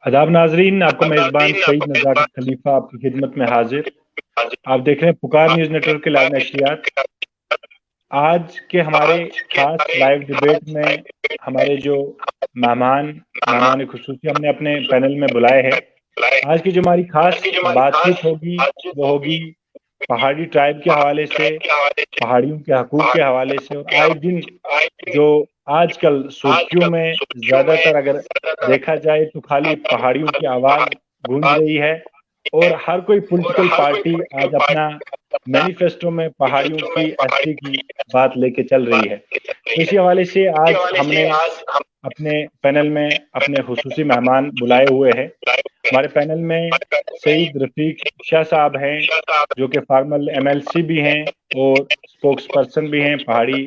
आदाब नाजरीन, आपका मेज़बान सईद नज़ाकत खलीफा आपकी खिदमत में हाजिर। आप देख रहे हैं पुकार न्यूज़ नेटवर्क के लाइव नशरियात। आज के हमारे खास लाइव डिबेट में हमारे जो मेहमान मेहमान खुसूसी हमने अपने पैनल में बुलाए हैं। आज की जो हमारी खास बातचीत होगी वो होगी पहाड़ी ट्राइब के हवाले से, पहाड़ियों के हकूक़ के हवाले से। और आए दिन जो आजकल सुर्खियों में ज़्यादातर अगर देखा जाए तो खाली पहाड़ियों की आवाज़ गूंज रही है और हर कोई पॉलिटिकल पार्टी आज अपना मैनिफेस्टो में पहाड़ियों की एसटी की बात लेके चल रही है। तो इसी हवाले से आज हमने अपने पैनल में अपने खुसूसी मेहमान बुलाए हुए हैं। हमारे पैनल में सईद रफीक शाह साहब हैं, जो कि फार्मल एमएलसी भी हैं और स्पोक्स पर्सन भी हैं पहाड़ी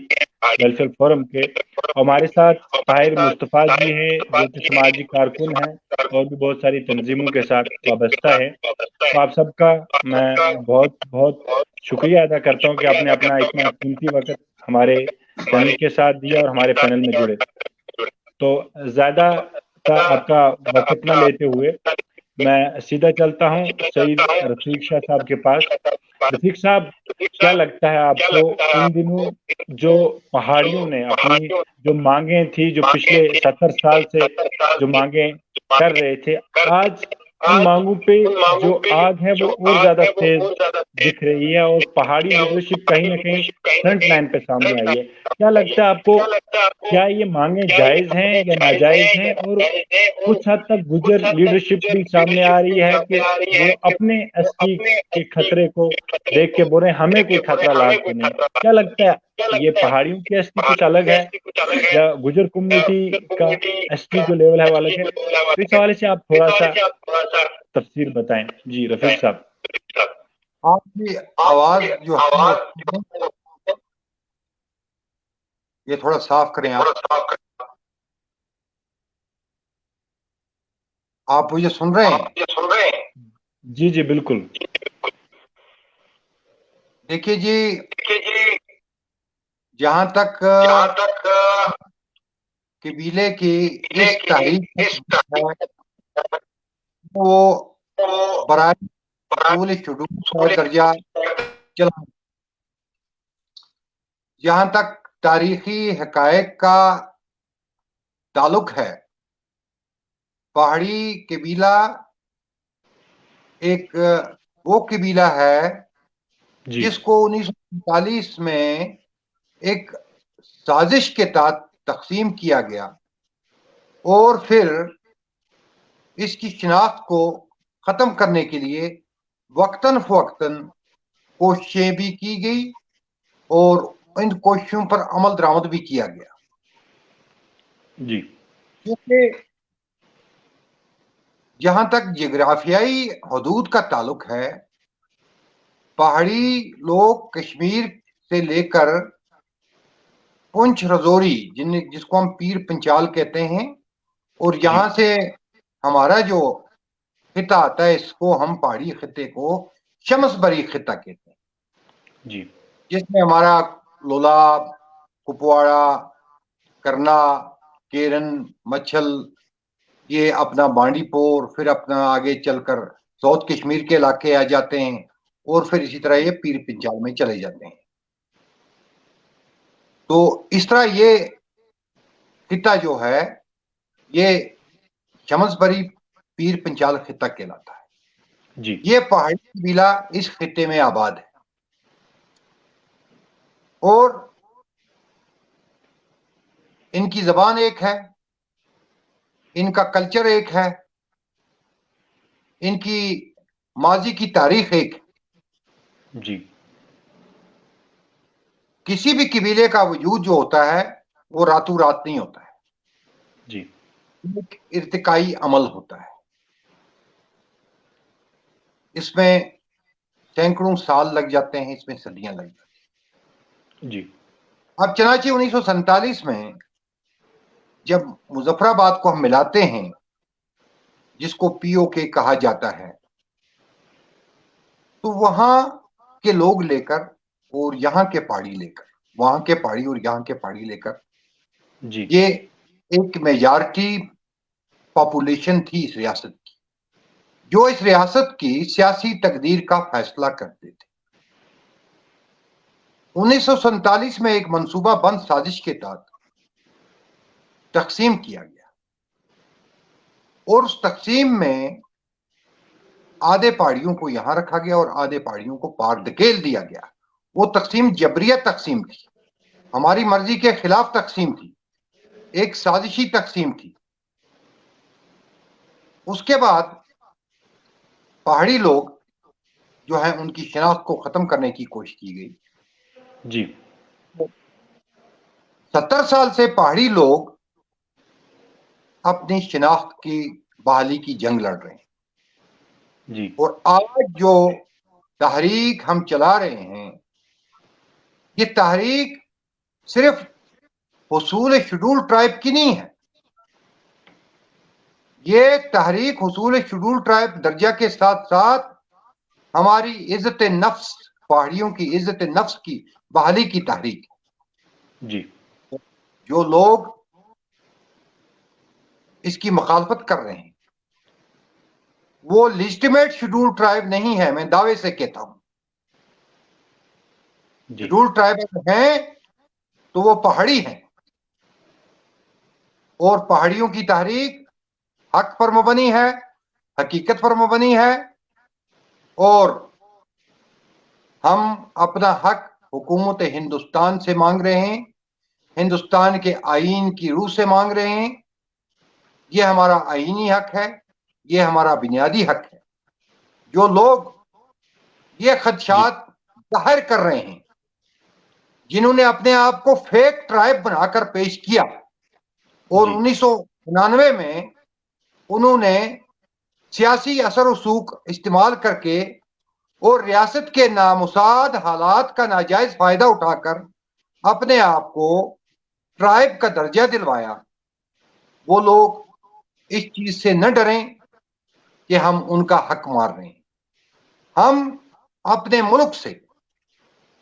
वेलफेयर फोरम के। और हमारे साथ ताहिर मुस्तफ़ा जी हैं, जो कि समाजी कारकुन हैं और भी बहुत सारी तंजीमों के साथ वाबस्ता है। तो आप सबका मैं बहुत बहुत शुक्रिया अदा करता हूँ कि आपने अपना इतना कीमती वक्त हमारे चैनल के साथ दिया और हमारे पैनल में जुड़े। तो ज़्यादा का आपका वक्त न लेते हुए मैं सीधा चलता हूँ सईद रफीक शाह साहब के पास। रफीक साहब, क्या लगता है आपको इन दिनों जो पहाड़ियों ने अपनी जो मांगे थी, जो पिछले 70 साल से जो मांगे कर रहे थे, आज उन मांगों पे जो आग है वो और ज्यादा तेज दिख रही है और पहाड़ी लीडरशिप कहीं ना कहीं फ्रंट लाइन पे सामने आई है। क्या लगता है आपको, क्या ये मांगे जायज हैं या नाजायज हैं? और कुछ हद तक गुजर लीडरशिप भी सामने आ रही है कि वो अपने एसटी के खतरे को देख के बोल रहे हैं हमें कोई खतरा लाग तो नहीं। क्या लगता है, ये पहाड़ियों की एसटी कुछ अलग है या गुजर कम्युनिटी का एसटी जो लेवल है वो अलग है? तो इस हवाले से आप थोड़ा सा तफसीर बताएं। जी रफीक साहब। आपकी आवाज जो है ये थोड़ा साफ करें। आप मुझे सुन रहे हैं? जी जी बिल्कुल। देखिए जी, जहां तक कबीले की इस तारीख है, वो बराए उसूल शुडूल का दर्जा चला। जहां तक तारीखी हकायक का ताल्लुक है, पहाड़ी कबीला एक वो कबीला है जी जिसको 1945 में एक साजिश के तहत तकसीम किया गया और फिर इसकी शिनाख्त को खत्म करने के लिए वक्तन फवक्तन कोशिशें भी की गई और इन कोशिशों पर अमल दरामद भी किया गया। जी क्योंकि जहां तक जिग्राफियाई हदूद का ताल्लुक है, पहाड़ी लोग कश्मीर से लेकर पुंछ रजौरी जिसको हम पीर पंचाल कहते हैं, और जी यहाँ से हमारा जो खिता आता है, इसको हम पहाड़ी खिते को शमसबरी खिता कहते हैं, जी जिसमें हमारा लोलाब, कुपवाड़ा, करना, केरन, मच्छल, ये अपना बांडीपोर, फिर अपना आगे चलकर साउथ कश्मीर के इलाके आ जाते हैं और फिर इसी तरह ये पीर पंचाल में चले जाते हैं। तो इस तरह ये खिता जो है, ये शमसबरी पीर पंचाल खिता कहलाता है। जी ये पहाड़ी कबीला इस खिते में आबाद है और इनकी जबान एक है, इनका कल्चर एक है, इनकी माजी की तारीख एक है। जी किसी भी कबीले का वजूद जो होता है वो रातों रात नहीं होता है, जी एक इर्तिकाई अमल होता है। इसमें सैकड़ों साल लग जाते हैं, इसमें सदियां लग जाती जी हैं। अब चनाचे 1947 में जब मुजफ्फराबाद को हम मिलाते हैं, जिसको पीओके कहा जाता है, तो वहां के लोग लेकर और यहाँ के पहाड़ी लेकर, वहां के पहाड़ी और यहाँ के पहाड़ी लेकर, जी ये एक मेजॉरिटी पॉपुलेशन थी इस रियासत की, जो इस रियासत की सियासी तकदीर का फैसला करते थे। 1947 में एक मंसूबा बंद साजिश के तहत तकसीम किया गया और उस तकसीम में आधे पहाड़ियों को यहां रखा गया और आधे पहाड़ियों को पार धकेल दिया गया। वो तकसीम जबरिया तकसीम थी, हमारी मर्जी के खिलाफ तकसीम थी, एक साजिशी तकसीम थी। उसके बाद पहाड़ी लोग जो है उनकी शनाख्त को खत्म करने की कोशिश की गई। जी 70 साल से पहाड़ी लोग अपनी शनाख्त की बहाली की जंग लड़ रहे हैं जी और आज जो तहरीक हम चला रहे हैं, ये तहरीक सिर्फ हुसूल शेड्यूल ट्राइब की नहीं है, ये तहरीक हुसूल शेड्यूल ट्राइब दर्जा के साथ साथ हमारी इज्जत नफ्स, पहाड़ियों की इज्जत नफ्स की बहाली की तहरीक है। जी जो लोग इसकी मुखालफत कर रहे हैं वो लेजिटिमेट शेड्यूल ट्राइब नहीं है, मैं दावे से कहता हूं। शेड्यूल ट्राइब हैं तो वो पहाड़ी हैं और पहाड़ियों की तहरीक हक पर मबनी है, हकीकत पर मबनी है और हम अपना हक हुकूमत हिंदुस्तान से मांग रहे हैं, हिंदुस्तान के आईन की रूह से मांग रहे हैं। ये हमारा आईनी हक है, ये हमारा बुनियादी हक है। जो लोग ये खदशात जाहिर कर रहे हैं, जिन्होंने अपने आप को फेक ट्राइब बनाकर पेश किया और 1999 में उन्होंने सियासी असर रसूख इस्तेमाल करके और रियासत के नामुसाद हालात का नाजायज फायदा उठाकर अपने आप को ट्राइब का दर्जा दिलवाया, वो लोग इस चीज से न डरें कि हम उनका हक मार रहे हैं। हम अपने मुल्क से,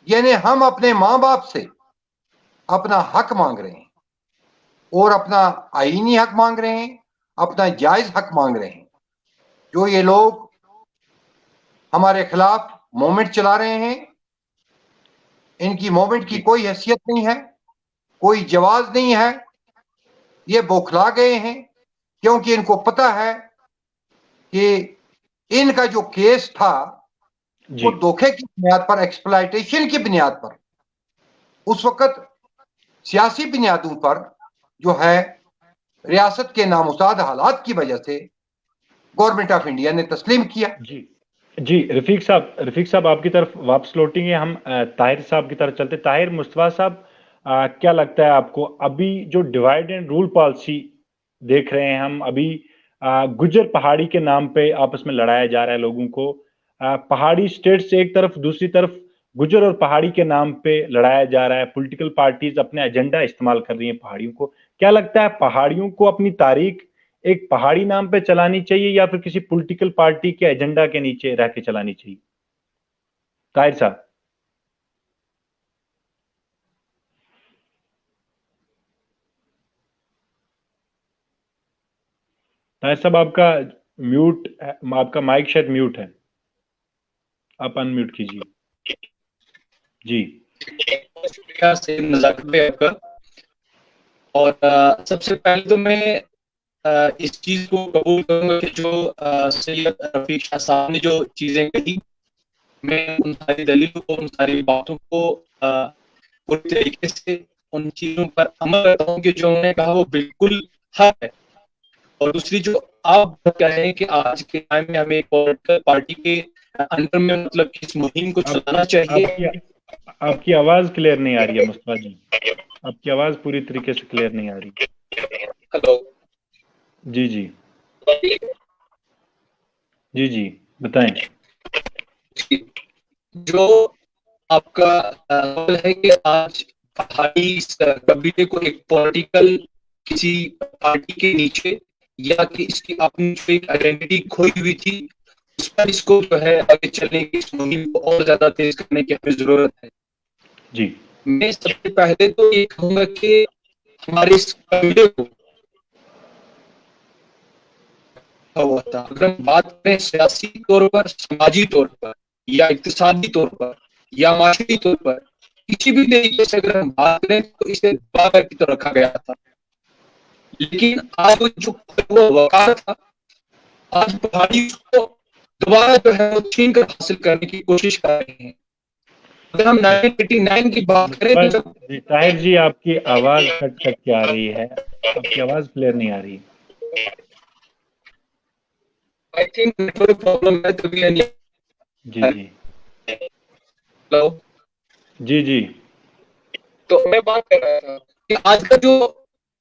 यानी हम अपने माँ बाप से अपना हक मांग रहे हैं और अपना आईनी हक मांग रहे हैं, अपना जायज हक मांग रहे हैं। जो ये लोग हमारे खिलाफ मूवमेंट चला रहे हैं, इनकी मूवमेंट की कोई हैसियत नहीं है, कोई जवाब नहीं है। ये बौखला गए हैं क्योंकि इनको पता है कि इनका जो केस था वो धोखे की बुनियाद पर, एक्सप्लॉयटेशन की बुनियाद पर, उस वक्त सियासी बुनियादों पर जो है रियासत के नामुसाद हालात की वजह से गवर्नमेंट ऑफ इंडिया ने तस्लीम किया। जी रफीक साहब आपकी तरफ वापस लौटेंगे, हम ताहिर साहब की तरफ चलते। ताहिर मुस्तफा साहब, क्या लगता है आपको, अभी जो डिवाइड एंड रूल पॉलिसी देख रहे हैं हम, अभी गुज्जर पहाड़ी के नाम पे आपस में लड़ाया जा रहा है लोगों को, पहाड़ी स्टेट से एक तरफ, दूसरी तरफ गुज्जर और पहाड़ी के नाम पे लड़ाया जा रहा है, पॉलिटिकल पार्टीज अपने एजेंडा इस्तेमाल कर रही हैं पहाड़ियों को। क्या लगता है, पहाड़ियों को अपनी तारीख एक पहाड़ी नाम पे चलानी चाहिए या फिर किसी पॉलिटिकल पार्टी के एजेंडा के नीचे रह के चलानी चाहिए? ताहिर साहब। ताहिर साहब आपका म्यूट, आपका माइक शायद म्यूट है, आप अनम्यूट कीजिए। जी शुक्रिया से मजाक में आपका। और सबसे पहले तो मैं इस चीज को कबूल करूंगा कि जो सैयद रफीक शाह साहब ने जो चीजें कही, मैं उन सारी दलीलों को, उन सारी बातों को पूरी तरीके से उन चीजों पर अमल करता हूँ कि जो उन्होंने कहा वो बिल्कुल हक है। और दूसरी जो आप कह रहे हैं कि आज के टाइम में हमें पॉलिटिकल पार्टी के अंडर में मतलब इस मुहिम को चलाना चाहिए। आपकी आवाज क्लियर नहीं आ रही है मुस्तफा जी, आपकी आवाज पूरी तरीके से क्लियर नहीं आ रही। हेलो जी जी जी जी बताएं। जो आपका सवाल है कि आज पहाड़ी कबीले को एक पॉलिटिकल किसी पार्टी के नीचे या कि इसकी अपनी जो एक आइडेंटिटी खोई हुई थी, उस पर इसको जो है आगे चलने की इस मुहिम को और ज्यादा तेज करने की हमें जरूरत है। जी मैं सबसे पहले तो ये कहूंगा कि हमारे इस कबीले को रखा हुआ था। अगर हम बात करें सियासी तौर पर, समाजी तौर पर, या इक्तिसादी तौर पर, या माशरी तौर पर, किसी भी तरीके से अगर हम बात करें तो इसे दबा करके तो रखा गया था। लेकिन आज वो जो वो वकार था, आज पहाड़ी उसको दोबारा जो है वो छीन कर हासिल करने की कोशिश कर रहे हैं। अगर हम 1989 की बात करें तो जब ताहिर जी, आपकी आवाज कट कट के आ रही है, आपकी आवाज क्लियर नहीं आ रही। आई थिंक नेटवर्क प्रॉब्लम है तभी नहीं। जी जी। हेलो जी जी। तो मैं बात कर रहा था कि आज का जो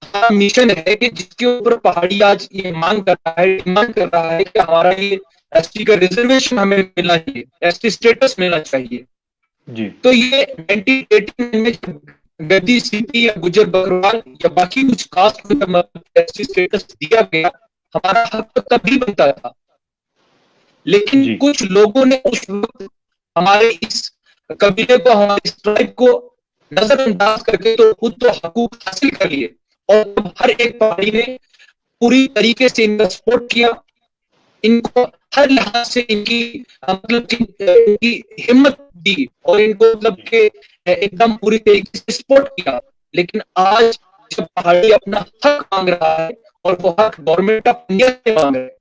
हमारा मिशन है कि जिसके ऊपर पहाड़ी आज ये मांग कर रहा है, डिमांड कर रहा है कि हमारा ये एसटी का रिजर्वेशन हमें मिलना चाहिए, एसटी स्टेटस मिलना चाहिए। जी। तो ये 1989 में जब गद्दी, सीपी या गुजर बकरवाल या बाकी कुछ कास्ट को जब एसटी स्टेटस दिया गया, हमारा हक तो तभी बनता था। लेकिन जी। कुछ लोगों ने उस वक्त हमारे इस कबीले को, हमारे इस ट्राइब को नजरअंदाज करके तो खुद तो हकूक हासिल कर लिए, और हर एक पहाड़ी ने पूरी तरीके से इनका सपोर्ट किया, इनको हर लिहाज से इनकी मतलब इनकी हिम्मत दी, और इनको मतलब के एकदम पूरी तरीके से सपोर्ट किया। लेकिन आज जब पहाड़ी अपना हक मांग रहा है, और वो हक गवर्नमेंट ऑफ इंडिया से मांग रहे हैं,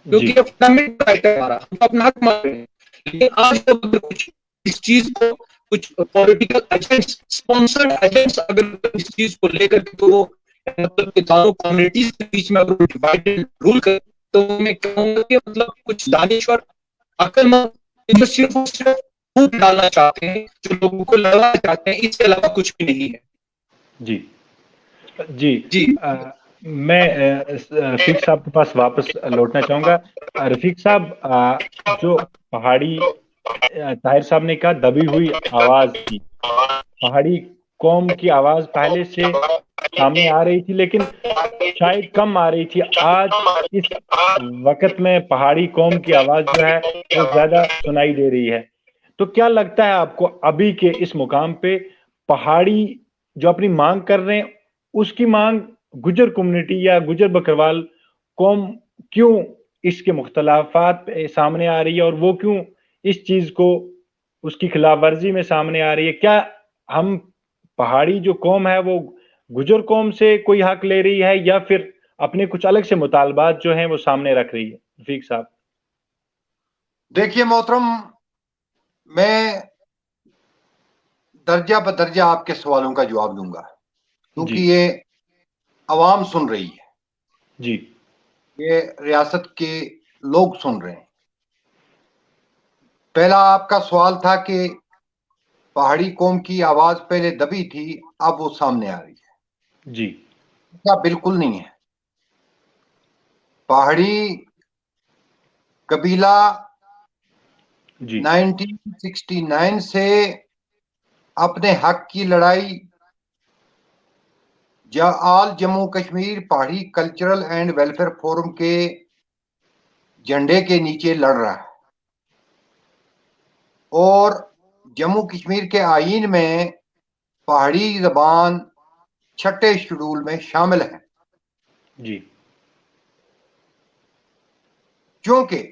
क्योंकि ये फंडामेंटल राइट है हमारा, हम अपना हक मांग रहे हैं। लेकिन आज जब अगर कुछ इस चीज को कुछ पॉलिटिकल एजेंट्स, स्पॉन्सर्ड एजेंट्स अगर इस चीज को लेकर के तो वो मतलब किसानों कम्युनिटीज के बीच में अगर डिवाइड एंड रूल कर, तो मैं कहूंगा कि मतलब कुछ दानिश्वर अक्लमंद जो सिर्फ और सिर्फ फूट डालना चाहते हैं, जो लोगों को लड़ना चाहते हैं, इसके अलावा कुछ भी नहीं है। जी जी जी। मैं रफीक साहब के पास वापस लौटना चाहूंगा। रफीक साहब, जो पहाड़ी ताहिर साहब ने कहा दबी हुई आवाज की, पहाड़ी कौम की आवाज पहले से सामने आ रही थी, लेकिन शायद कम आ रही थी। आज इस वक्त में पहाड़ी कौम की आवाज जो है वो ज्यादा सुनाई दे रही है। तो क्या लगता है आपको अभी के इस मुकाम पे पहाड़ी जो अपनी मांग कर रहे हैं, उसकी मांग गुजर कम्युनिटी या गुजर बकरवाल कौम क्यों इसके मुख्तलाफात सामने आ रही है, और वो क्यों इस चीज को उसकी खिलाफ वर्जी में सामने आ रही है? क्या हम पहाड़ी जो कौम है वो गुजर कौम से कोई हक ले रही है, या फिर अपने कुछ अलग से मुतालबात जो हैं वो सामने रख रही है? रफीक साहब। देखिए मोहतरम, मैं दर्जा बदर्जा आपके सवालों का जवाब दूंगा, क्योंकि ये अवाम सुन रही है जी। ये रियासत के लोग सुन रहे हैं। पहला आपका सवाल था कि पहाड़ी कौम की आवाज पहले दबी थी, अब वो सामने आ रही है। जी। क्या? बिल्कुल नहीं है। पहाड़ी कबीला जी। 1969 से अपने हक की लड़ाई ऑल जम्मू कश्मीर पहाड़ी कल्चरल एंड वेलफेयर फोरम के झंडे के नीचे लड़ रहा है, और जम्मू कश्मीर के आईन में पहाड़ी जबान 6ठे शेड्यूल में शामिल है। जी। क्योंकि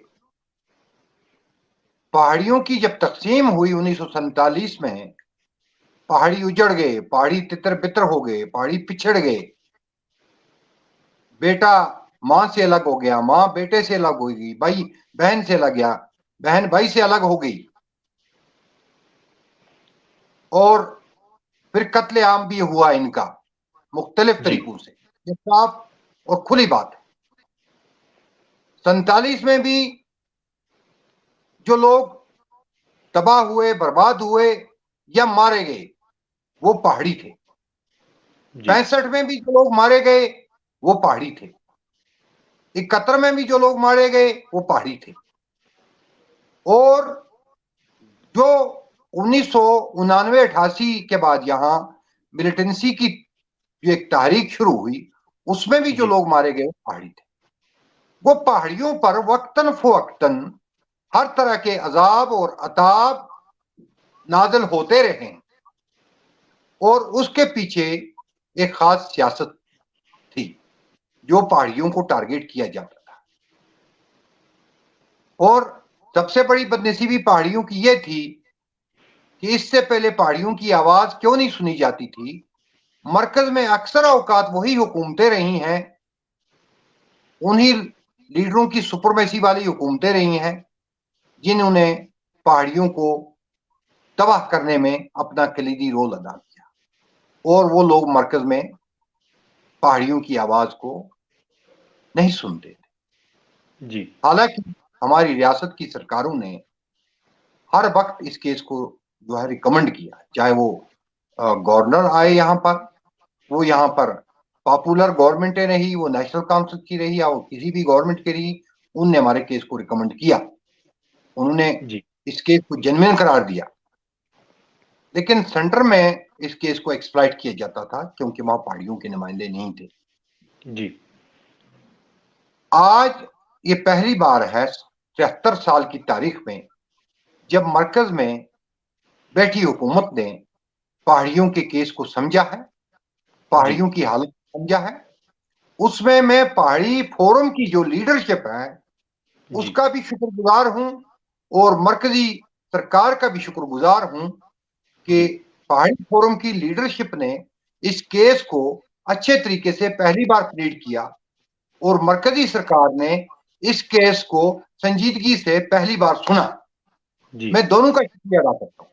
पहाड़ियों की जब तकसीम हुई 1947 में, पहाड़ी उजड़ गए, पहाड़ी तितर बितर हो गए, पहाड़ी पिछड़ गए, बेटा मां से अलग हो गया, मां बेटे से अलग हो गई, भाई बहन से अलग गया, बहन भाई से अलग हो गई, और फिर कत्लेआम भी हुआ इनका मुख्तलिफ तरीकों से। ये साफ और खुली बात है। 47 में भी जो लोग तबाह हुए, बर्बाद हुए या मारे गए, वो पहाड़ी थे। 65 में भी जो लोग मारे गए वो पहाड़ी थे। 71 में भी जो लोग मारे गए वो पहाड़ी थे। और जो 1999-88 के बाद यहाँ मिलिटेंसी की जो एक तारीख शुरू हुई, उसमें भी जो लोग मारे गए वो पहाड़ी थे। वो पहाड़ियों पर वक्तन फवक्तन हर तरह के अजाब और अताब नाजिल होते रहे, और उसके पीछे एक खास सियासत थी जो पहाड़ियों को टारगेट किया जाता था। और सबसे बड़ी बदनसीबी पहाड़ियों की यह थी कि इससे पहले पहाड़ियों की आवाज क्यों नहीं सुनी जाती थी। मरकज में अक्सर औकात वही हुकूमतें रही हैं, उन्हीं लीडरों की सुपरमेसी वाली हुकूमतें रही हैं जिन्होंने पहाड़ियों को तबाह करने में अपना कलीदी रोल अदा किया, और वो लोग मरकज में पहाड़ियों की आवाज को नहीं सुनते थे। जी हालांकि हमारी रियासत की सरकारों ने हर वक्त इस केस को जो है रिकमेंड किया, चाहे वो गवर्नर आए यहाँ पर, वो यहाँ पर पॉपुलर गवर्नमेंट रही, वो नेशनल काउंसिल की रही या वो किसी भी गवर्नमेंट की रही, उनने हमारे केस को रिकमेंड किया, उन्होंने जी इस केस को जेन्युइन करार दिया। लेकिन सेंटर में इस केस को एक्सप्लॉइट किया जाता था क्योंकि वहां पहाड़ियों के नुमाइंदे नहीं थे। जी आज ये पहली बार है 73 साल की तारीख में जब मरकज में बैठी हुकूमत ने पहाड़ियों के केस को समझा है, पहाड़ियों की हालत समझा है। उसमें मैं पहाड़ी फोरम की जो लीडरशिप है उसका भी शुक्रगुजार हूं और मरकजी सरकार का भी शुक्रगुजार हूं कि पहाड़ी फोरम की लीडरशिप ने इस केस को अच्छे तरीके से पहली बार प्लीड किया और मरकजी सरकार ने इस केस को संजीदगी से पहली बार सुना। मैं दोनों का शुक्रिया अदा करता हूं।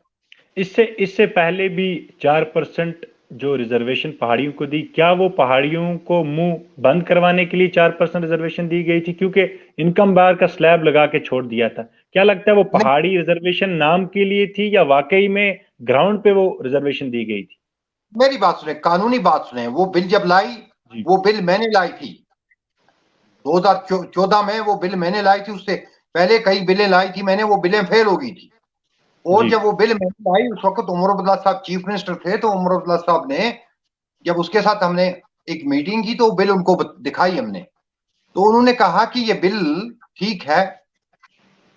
इससे पहले भी 4% जो रिजर्वेशन पहाड़ियों को दी, क्या वो पहाड़ियों को मुंह बंद करवाने के लिए 4% रिजर्वेशन दी गई थी, क्योंकि इनकम बार का स्लैब लगा के छोड़ दिया था? क्या लगता है वो पहाड़ी रिजर्वेशन नाम के लिए थी या वाकई में ग्राउंड पे वो रिजर्वेशन दी गई थी? मेरी बात सुने, कानूनी बात सुने। वो बिल जब लाई, वो बिल मैंने लाई थी 2014 में, वो बिल मैंने लाई थी। उससे पहले कई बिलें लाई थी मैंने, वो बिलें फेल हो गई थी। और जब वो बिल मैंने लाई, उस वक्त उमर अब्दुल्ला साहब चीफ मिनिस्टर थे, तो उमर अब्दुल्ला साहब ने जब उसके साथ हमने एक मीटिंग की तो बिल उनको दिखाई हमने, तो उन्होंने कहा कि ये बिल ठीक है।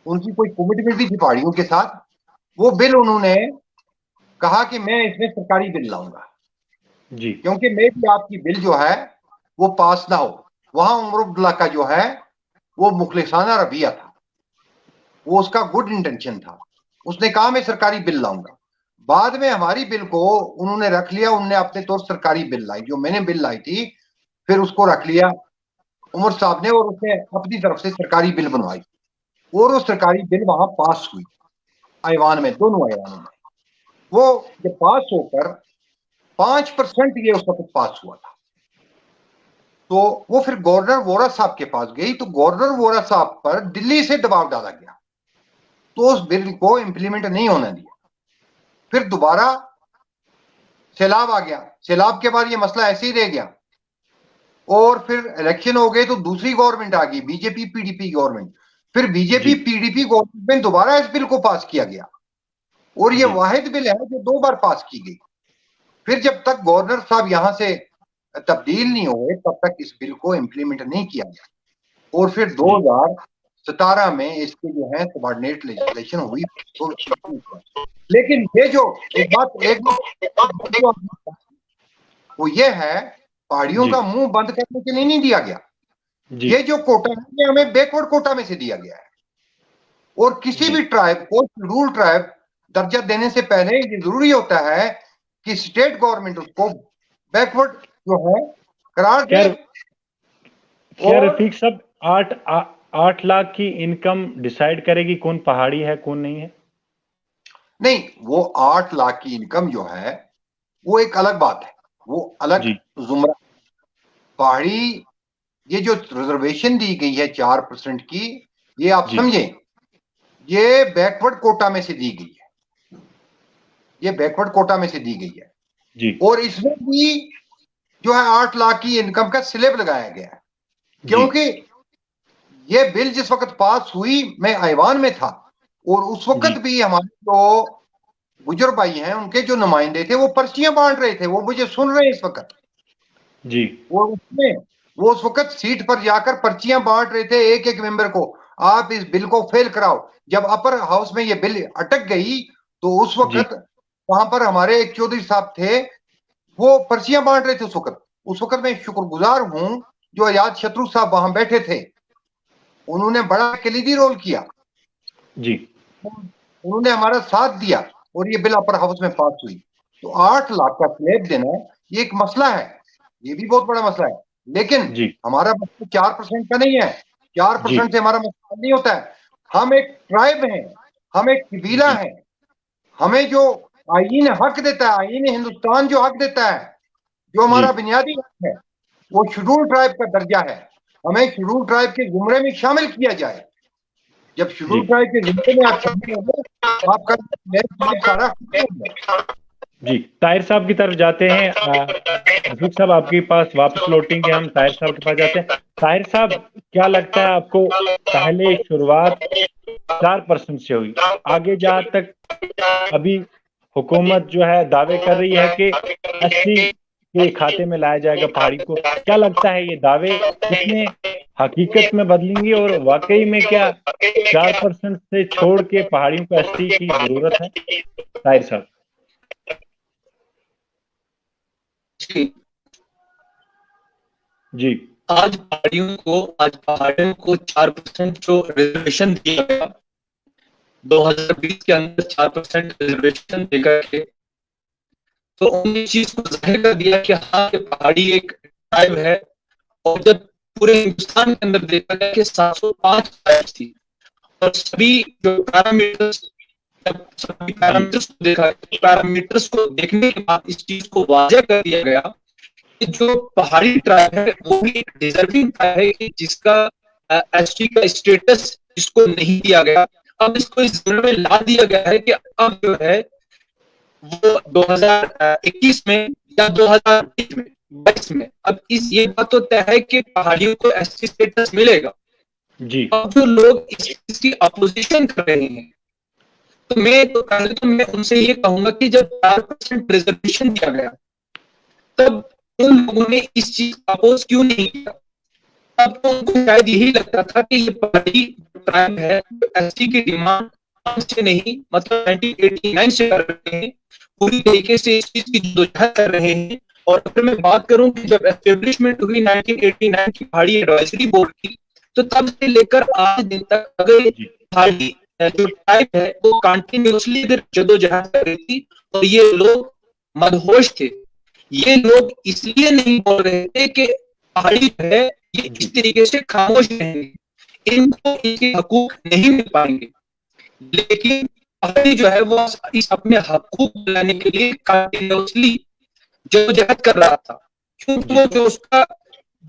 उनकी कोई कमिटमेंट भी थी पहाड़ियों के साथ। वो बिल उन्होंने कहा कि मैं इसमें सरकारी बिल लाऊंगा जी क्योंकि मैं भी आपकी बिल जो है वो पास ना हो। वहां उमर अब्दुल्ला का जो है वो मुखलिसाना रवैया था, वो उसका गुड इंटेंशन था। उसने कहा मैं सरकारी बिल लाऊंगा। बाद में हमारी बिल को उन्होंने रख लिया, उन्होंने अपने तौर सरकारी बिल लाई, जो मैंने बिल लाई थी फिर उसको रख लिया उमर साहब ने, और उसने अपनी तरफ से सरकारी बिल बनवाई और वो सरकारी बिल वहां पास हुई ऐवान में, दोनों ऐवानों में। वो जब पास होकर 5% ये उस वक्त पास हुआ था, तो वो फिर गवर्नर वोरा साहब के पास गई, तो गवर्नर वोरा साहब पर दिल्ली से दबाव डाला गया, तो उस बिल को इंप्लीमेंट नहीं होने दिया। फिर दोबारा सैलाब आ गया, सैलाब के बाद ये मसला ऐसे ही रह गया, और फिर इलेक्शन हो गए तो दूसरी गवर्नमेंट आ गई, बीजेपी पीडीपी गवर्नमेंट। फिर बीजेपी पीडीपी गवर्नमेंट में दोबारा इस बिल को पास किया गया, और ये वाहिद बिल है जो 2 बार पास की गई। फिर जब तक गवर्नर साहब यहां से तब्दील नहीं हुए तब तक इस बिल को इंप्लीमेंट नहीं किया गया, और फिर 2017 में इसके जो है सबऑर्डिनेट लेजिस्लेशन हुई। तो लेकिन ये जो एक बात वो ये है, पहाड़ियों का मुंह बंद करने के लिए नहीं दिया गया। ये जो कोटा है ये हमें बैकवर्ड कोटा में से दिया गया है, और किसी भी ट्राइब को शेड्यूल ट्राइब दर्जा देने से पहले ये जरूरी होता है कि स्टेट गवर्नमेंट उसको बैकवर्ड जो है करार दे। क्या रफीक साहब 8 लाख की इनकम डिसाइड करेगी कौन पहाड़ी है कौन नहीं है? नहीं, वो 8 लाख की इनकम जो है वो एक अलग बात है, वो अलग जुमरा। पहाड़ी ये जो रिजर्वेशन दी गई है 4% की, ये आप समझें ये बैकवर्ड कोटा में से दी गई है, ये बैकवर्ड कोटा में से दी गई है जी। और इसमें भी जो है 8 लाख की इनकम का स्लैब लगाया गया है, क्योंकि ये बिल जिस वक्त पास हुई मैं ऐवान में था, और उस वक्त भी हमारे जो गुजर भाई हैं उनके जो नुमाइंदे थे वो पर्चियां बांट रहे थे, वो मुझे सुन रहे हैं इस वक्त जी। और उसमें वो उस वक्त सीट पर जाकर पर्चियां बांट रहे थे एक एक मेंबर को, आप इस बिल को फेल कराओ। जब अपर हाउस में ये बिल अटक गई तो उस वक्त वहां पर हमारे एक चौधरी साहब थे, वो पर्चियां बांट रहे थे उस वक्त मैं शुक्रगुजार हूं जो आजाद शत्रु साहब वहां बैठे थे, उन्होंने बड़ा कलीदी रोल किया जी, उन्होंने हमारा साथ दिया और ये बिल अपर हाउस में पास हुई। तो 8 लाख का स्लैब देना ये एक मसला है, ये भी बहुत बड़ा मसला है, लेकिन जी, हमारा मसला 4% का नहीं है। 4% जी, से हमारा मसला नहीं होता है। हम एक ट्राइब हैं, हम एक कबीला जी, हैं, हमें जो आईन हक देता है, आईन हिंदुस्तान जो हक देता है, जो जी, हमारा बुनियादी हक है, वो शेड्यूल ट्राइब का दर्जा है। हमें शेड्यूल ट्राइब के जुमरे में शामिल किया जाए। जब जी, शेड्यूल ट्राइब के जुमरे में आप शामिल होंगे तो आपका सारा खत्म हो गया। जी। ताहिर साहब की तरफ जाते हैं। रफीक साहब आपके पास वापस लौटेंगे, हम ताहिर साहब के पास जाते हैं। ताहिर साहब, क्या लगता है आपको, पहले शुरुआत 4% से हुई, आगे जहां तक अभी हुकूमत जो है दावे कर रही है कि 80 के खाते में लाया जाएगा पहाड़ी को, क्या लगता है ये दावे कितने हकीकत में बदलेंगे और वाकई में क्या 4% से छोड़ के पहाड़ियों को 80 की जरूरत है? ताहिर साहब। जी, जी, आज पहाड़ियों को 4% जो रिजर्वेशन दिया गया 2020 के अंदर, 4% रिजर्वेशन देकर के, तो उन्होंने इस चीज को जाहिर कर दिया कि हाँ, ये पहाड़ी एक ट्राइब है। और जब पूरे हिंदुस्तान के अंदर देखा गया कि 705 ट्राइब्स थी, और सभी जो पैरामीटर्स, जब सभी जी, पैरामीटर्स को देखा, पैरामीटर्स को देखने के बाद इस चीज को वाज़ेह कर दिया गया कि जो पहाड़ी ट्राइब है वो भी एक डिजर्विंग ट्राइब है कि जिसका एसटी का स्टेटस जिसको नहीं दिया गया, अब इसको इस जिम्मे में ला दिया गया है कि अब जो है वो 2021 में या 2022 में 22 में अब इस ये बात तो तय है कि पहाड़ियों को एसटी स्टेटस मिलेगा। जी, अब जो लोग इस चीज की अपोजिशन कर रहे हैं, तो पहले तो मैं उनसे ये कहूंगा कि जब 4% रिजर्वेशन दिया गया, तब उन लोगों ने इस चीज को अपोज क्यों नहीं किया? तब तो उनको शायद यही लगता था कि ये पहाड़ी ट्राइब है, एसटी की डिमांड आज से नहीं, मतलब 1989 से कर रहे हैं, पूरी तरीके से इस चीज की जद्दोजहद कर रहे हैं। और अगर मैं बात करूं कि जब एस्टेब्लिशमेंट हुई 1989 की पहाड़ी एडवाइजरी बोर्ड की, तो तब से लेकर आज दिन तक अगर जी, पहाड़ी जो ट्राइब है वो कंटिन्यूसली जद्दोजहद कर रही थी, और ये लोग मदहोश थे। ये लोग इसलिए नहीं बोल रहे थे कि पहाड़ी है ये जी, इस तरीके से खामोश रहेंगे, इनको इनके हकूक नहीं मिल पाएंगे, लेकिन पहाड़ी जो है वो इस अपने हकूक लाने के लिए कंटिन्यूसली जद्दोजहद कर रहा था, क्योंकि जी। वो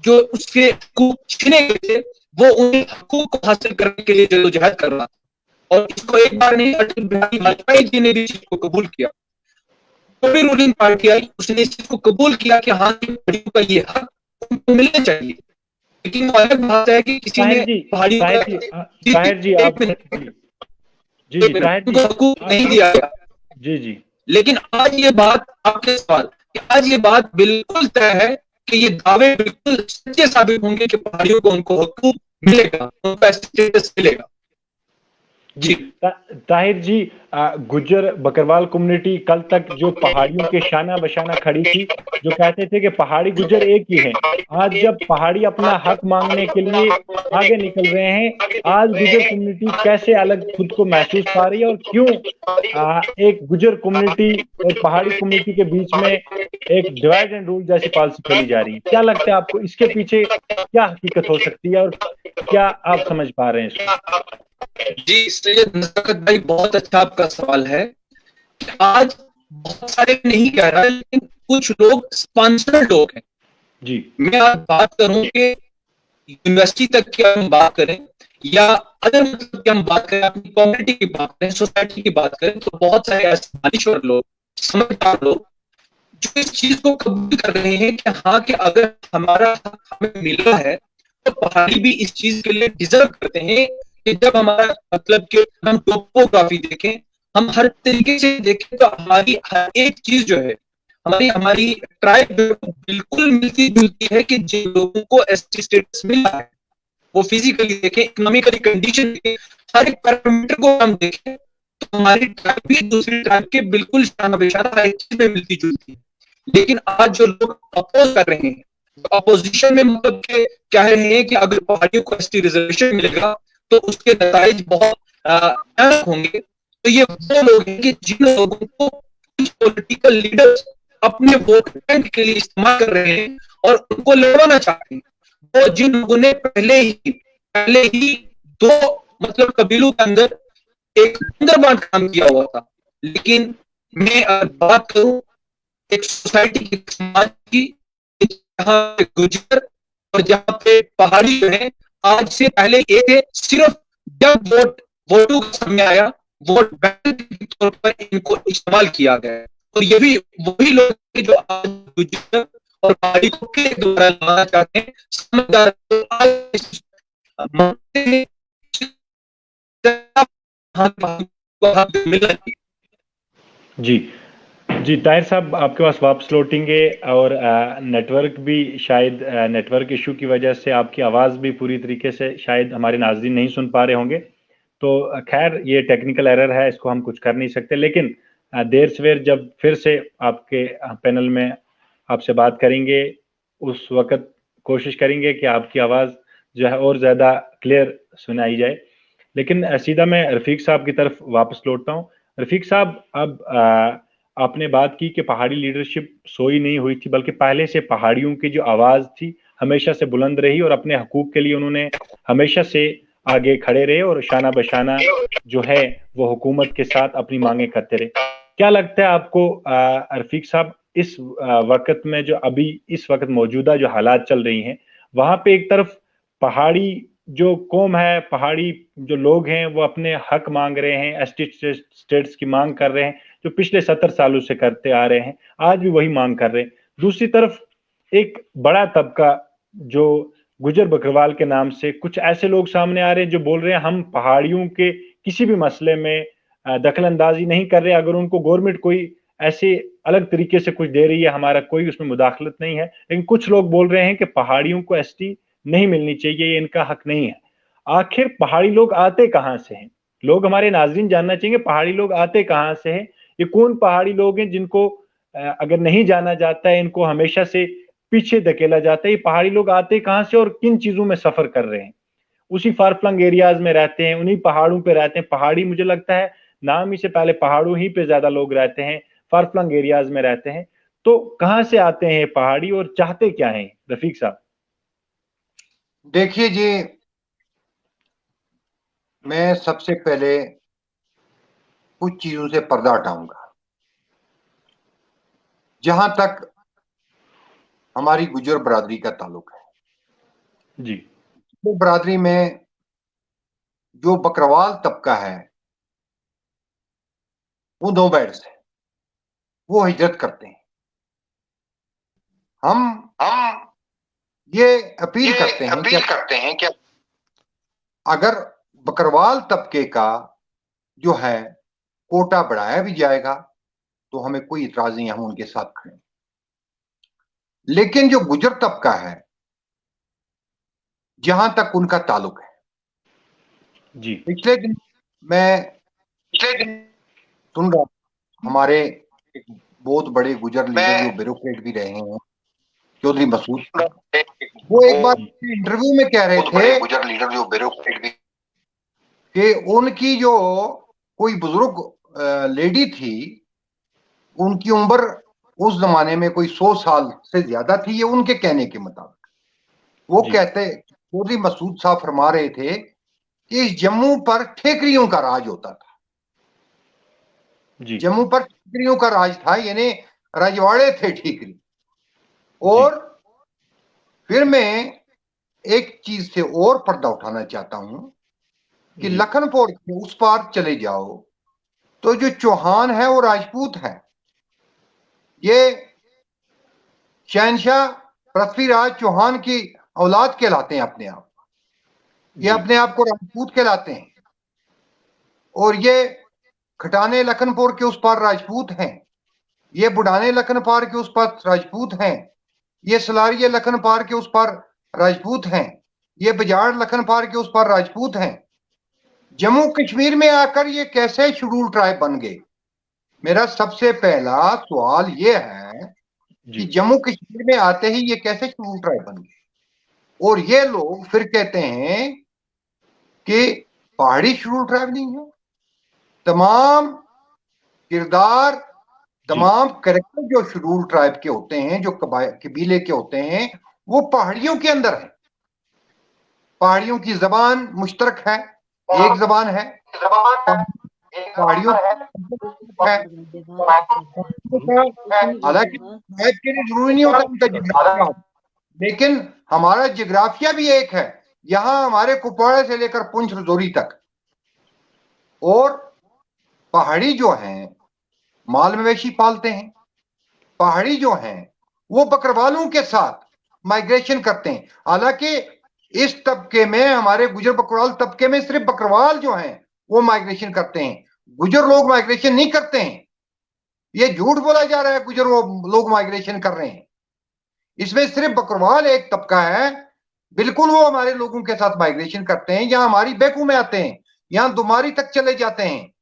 जो उसके हकूक छीने गए थे, वो उन हकूक को हासिल करने के लिए जद्दोजहद कर रहा था। और इसको एक बार नहीं, अटल बिहारी वाजपेयी जी ने भी इस चीज को कबूल किया। जो भी रूलिंग पार्टी आई उसने इस चीज को कबूल किया कि हाँ, पहाड़ियों का ये हक उनको मिलना चाहिए। लेकिन वो अलग बात है कि किसी ताहिर ने जी, पहाड़ियों ताहिर का जी, ताहिर जी एक आप, मिनट, जी, जी, एक मिनट, ताहिर जी, उनको हकूक नहीं आप, दिया गया। जी, जी, लेकिन आज ये बात, आपके सवाल कि आज ये बात बिल्कुल तय है कि ये दावे बिल्कुल सच्चे साबित होंगे कि पहाड़ियों को उनको हकूक मिलेगा, उनको स्टेटस मिलेगा। जी। ताहिर जी, गुज्जर बकरवाल कम्युनिटी कल तक जो पहाड़ियों के शाना बशाना खड़ी थी, जो कहते थे कि पहाड़ी गुज्जर एक ही हैं, आज जब पहाड़ी अपना हक मांगने के लिए आगे निकल रहे हैं, आज गुज्जर कम्युनिटी कैसे अलग खुद को महसूस पा रही है और क्यों एक गुज्जर कम्युनिटी और पहाड़ी कम्युनिटी के बीच में एक डिवाइड एंड रूल जैसी पॉलिसी खेली जा रही है? क्या लगता है आपको, इसके पीछे क्या हकीकत हो सकती है और क्या आप समझ पा रहे हैं इसको? जी सैयद नज़ाकत भाई, बहुत अच्छा आपका सवाल है। आज बहुत सारे नहीं कह रहा, लेकिन कुछ लोग स्पॉन्सर्ड लोग हैं। जी, मैं आज बात करूं कि यूनिवर्सिटी तक की हम बात करें या अदर मतलब की हम बात करें, अपनी कम्युनिटी की बात करें, सोसाइटी की बात करें, तो बहुत सारे ऐसे दानिश्वर लोग, समझदार लोग जो इस चीज को कबूल कर रहे हैं कि हाँ, कि अगर हमारा हक हमें मिला है तो पहाड़ी भी इस चीज के लिए डिजर्व करते हैं कि जब हमारा मतलब कि हम टोपोग्राफी देखें, हम हर तरीके से देखें, तो हमारी हर एक चीज जो है, हमारी हमारी ट्राइब बिल्कुल मिलती जुलती है कि जिन लोगों को एसटी स्टेटस मिला है, वो फिजिकली देखें, इकोनॉमिकली कंडीशन देखें, हर एक पैरामीटर को हम देखें, तो हमारी ट्राइब भी दूसरी ट्राइब के बिल्कुल शाना बेशाना हर एक चीज में मिलती जुलती है। लेकिन आज जो लोग अपोज कर रहे हैं, अपोजिशन में मतलब के कह रहे हैं कि अगर पहाड़ियों को एसटी रिजर्वेशन मिलेगा तो उसके नताइज बहुत होंगे, तो ये वो लोग हैं कि जिन लोगों को पॉलिटिकल लीडर्स अपने वोट बैंक के लिए इस्तेमाल कर रहे हैं और उनको लड़वाना चाहते हैं। वो जिन लोगों ने पहले ही दो मतलब कबीलों के अंदर एक बंदरबांट काम किया हुआ था। लेकिन मैं अगर बात करूं एक सोसाइटी की, समाज की, जहां पे गुजर और जहां पे पहाड़ी जो है आज से पहले ये थे, सिर्फ जब वोटों का समय आया वोट बैंक के तौर पर इनको इस्तेमाल किया गया। और ये भी वही लोग हैं जो आज गुजर और पहाड़ी को के द्वारा लाना चाहते हैं। समझदार तो आज मिला। जी जी, ताहिर साहब आपके पास वापस लौटेंगे। और नेटवर्क भी शायद नेटवर्क इशू की वजह से आपकी आवाज़ भी पूरी तरीके से शायद हमारे नाज़रीन नहीं सुन पा रहे होंगे। तो खैर ये टेक्निकल एरर है, इसको हम कुछ कर नहीं सकते। लेकिन देर सवेर जब फिर से आपके पैनल में आपसे बात करेंगे, उस वक़्त कोशिश करेंगे कि आपकी आवाज़ जो है और ज़्यादा क्लियर सुनाई जाए। लेकिन सीधा मैं रफ़ीक साहब की तरफ वापस लौटता हूँ। रफ़ीक साहब, अब आपने बात की कि पहाड़ी लीडरशिप सोई नहीं हुई थी, बल्कि पहले से पहाड़ियों की जो आवाज़ थी हमेशा से बुलंद रही और अपने हकूक़ के लिए उन्होंने हमेशा से आगे खड़े रहे और शाना बशाना जो है वो हुकूमत के साथ अपनी मांगे करते रहे। क्या लगता है आपको रफ़ीक साहब, इस वक़्त में जो अभी इस वक़्त मौजूदा जो हालात चल रही हैं, वहाँ पे एक तरफ पहाड़ी जो कौम है, पहाड़ी जो लोग हैं वो अपने हक मांग रहे हैं, एसटी स्टेट्स की मांग कर रहे हैं, जो पिछले 70 सालों से करते आ रहे हैं, आज भी वही मांग कर रहे हैं। दूसरी तरफ एक बड़ा तबका जो गुजर बकरवाल के नाम से कुछ ऐसे लोग सामने आ रहे हैं जो बोल रहे हैं हम पहाड़ियों के किसी भी मसले में दखल अंदाजी नहीं कर रहे। अगर उनको गवर्नमेंट कोई ऐसे अलग तरीके से कुछ दे रही है, हमारा कोई उसमें मुदाखलत नहीं है। लेकिन कुछ लोग बोल रहे हैं कि पहाड़ियों को एसटी नहीं मिलनी चाहिए, ये इनका हक नहीं है। आखिर पहाड़ी लोग आते कहां से हैं? लोग, हमारे नाजरीन जानना चाहिए पहाड़ी लोग आते कहां से हैं। ये कौन पहाड़ी लोग हैं जिनको अगर नहीं जाना जाता है, इनको हमेशा से पीछे धकेला जाता है। ये पहाड़ी लोग आते कहां से और किन चीजों में सफर कर रहे हैं? उसी फार फ्लंग एरियाज में रहते हैं, उन्हीं पहाड़ों पे रहते हैं। पहाड़ी, मुझे लगता है नाम ही से पहले पहाड़ों ही पे ज्यादा लोग रहते हैं, फार फ्लंग एरियाज में रहते हैं। तो कहां से आते हैं पहाड़ी और चाहते क्या हैं रफीक साहब? देखिए जी, मैं सबसे पहले कुछ चीजों से पर्दा हटाऊंगा। जहां तक हमारी गुजर बरादरी का ताल्लुक है जी वो बरादरी में जो बकरवाल तबका है वो दो बैठ से वो हिजरत करते हैं। हम ये अपील करते हैं कि अगर बकरवाल तबके का जो है कोटा बढ़ाया भी जाएगा तो हमें कोई इतराज नहीं, हम उनके साथ खड़े। लेकिन जो गुजर तबका है जहां तक उनका ताल्लुक है, जी पिछले दिन मैं सुन रहा, हमारे एक बहुत बड़े गुजर लीडर जो ब्यूरोक्रेट भी रहे हैं, चौधरी मसूद, वो एक बार इंटरव्यू में कह रहे थे गुजर लीडर जो ब्यूरोक्रेट भी कि उनकी जो कोई बुजुर्ग लेडी थी, उनकी उम्र उस जमाने में कोई 100 साल से ज्यादा थी, ये उनके कहने के मुताबिक। वो कहते, चौधरी मसूद साहब फरमा रहे थे कि इस जम्मू पर ठेकरियों का राज होता था। जम्मू पर ठेकरियों का राज था, यानी रजवाड़े थे ठेकरी। और फिर मैं एक चीज से और पर्दा उठाना चाहता हूं कि लखनपुर के उस पार चले जाओ तो जो चौहान है वो राजपूत है। ये शहनशाह पृथ्वीराज चौहान की औलाद कहलाते हैं अपने आप, ये अपने आप को राजपूत कहलाते हैं। और ये खटाने लखनपुर के उस पार राजपूत हैं, ये बुढ़ाने लखन पार के उस पार राजपूत हैं, ये सलारिये लखन पार के उस पार राजपूत हैं, ये बजाड़ लखन पार के उस पार राजपूत हैं। जम्मू कश्मीर में आकर ये कैसे शेड्यूल ट्राइब बन गए? मेरा सबसे पहला सवाल ये है कि जम्मू कश्मीर में आते ही ये कैसे शेड्यूल ट्राइब बन गए? और ये लोग फिर कहते हैं कि पहाड़ी शेड्यूल ट्राइब नहीं है। तमाम किरदार, तमाम कैरेक्टर जो शेड्यूल ट्राइब के होते हैं, जो कबीले के होते हैं, वो पहाड़ियों के अंदर है। पहाड़ियों की जबान मुश्तरक है, एक जबान है, पहाड़ियों हालांकि ट्राइब के लिए जरूरी नहीं होता उनका जिग्राफिया, लेकिन हमारा जिग्राफिया भी एक है। यहाँ हमारे कुपवाड़ा से लेकर पुंछ रजौरी तक, और पहाड़ी जो हैं माल मवेशी पालते हैं, पहाड़ी जो हैं वो बकरवालों के साथ माइग्रेशन करते हैं। हालांकि इस तबके में, हमारे गुजर बकरवाल तबके में, सिर्फ बकरवाल जो हैं वो माइग्रेशन करते हैं, गुजर लोग माइग्रेशन नहीं करते हैं। ये झूठ बोला जा रहा है गुजर लोग माइग्रेशन कर रहे हैं। इसमें सिर्फ बकरवाल एक तबका है, बिल्कुल वो हमारे लोगों के साथ माइग्रेशन करते हैं। यहाँ हमारी बेकू में आते हैं, यहाँ दुमारी तक चले जाते हैं,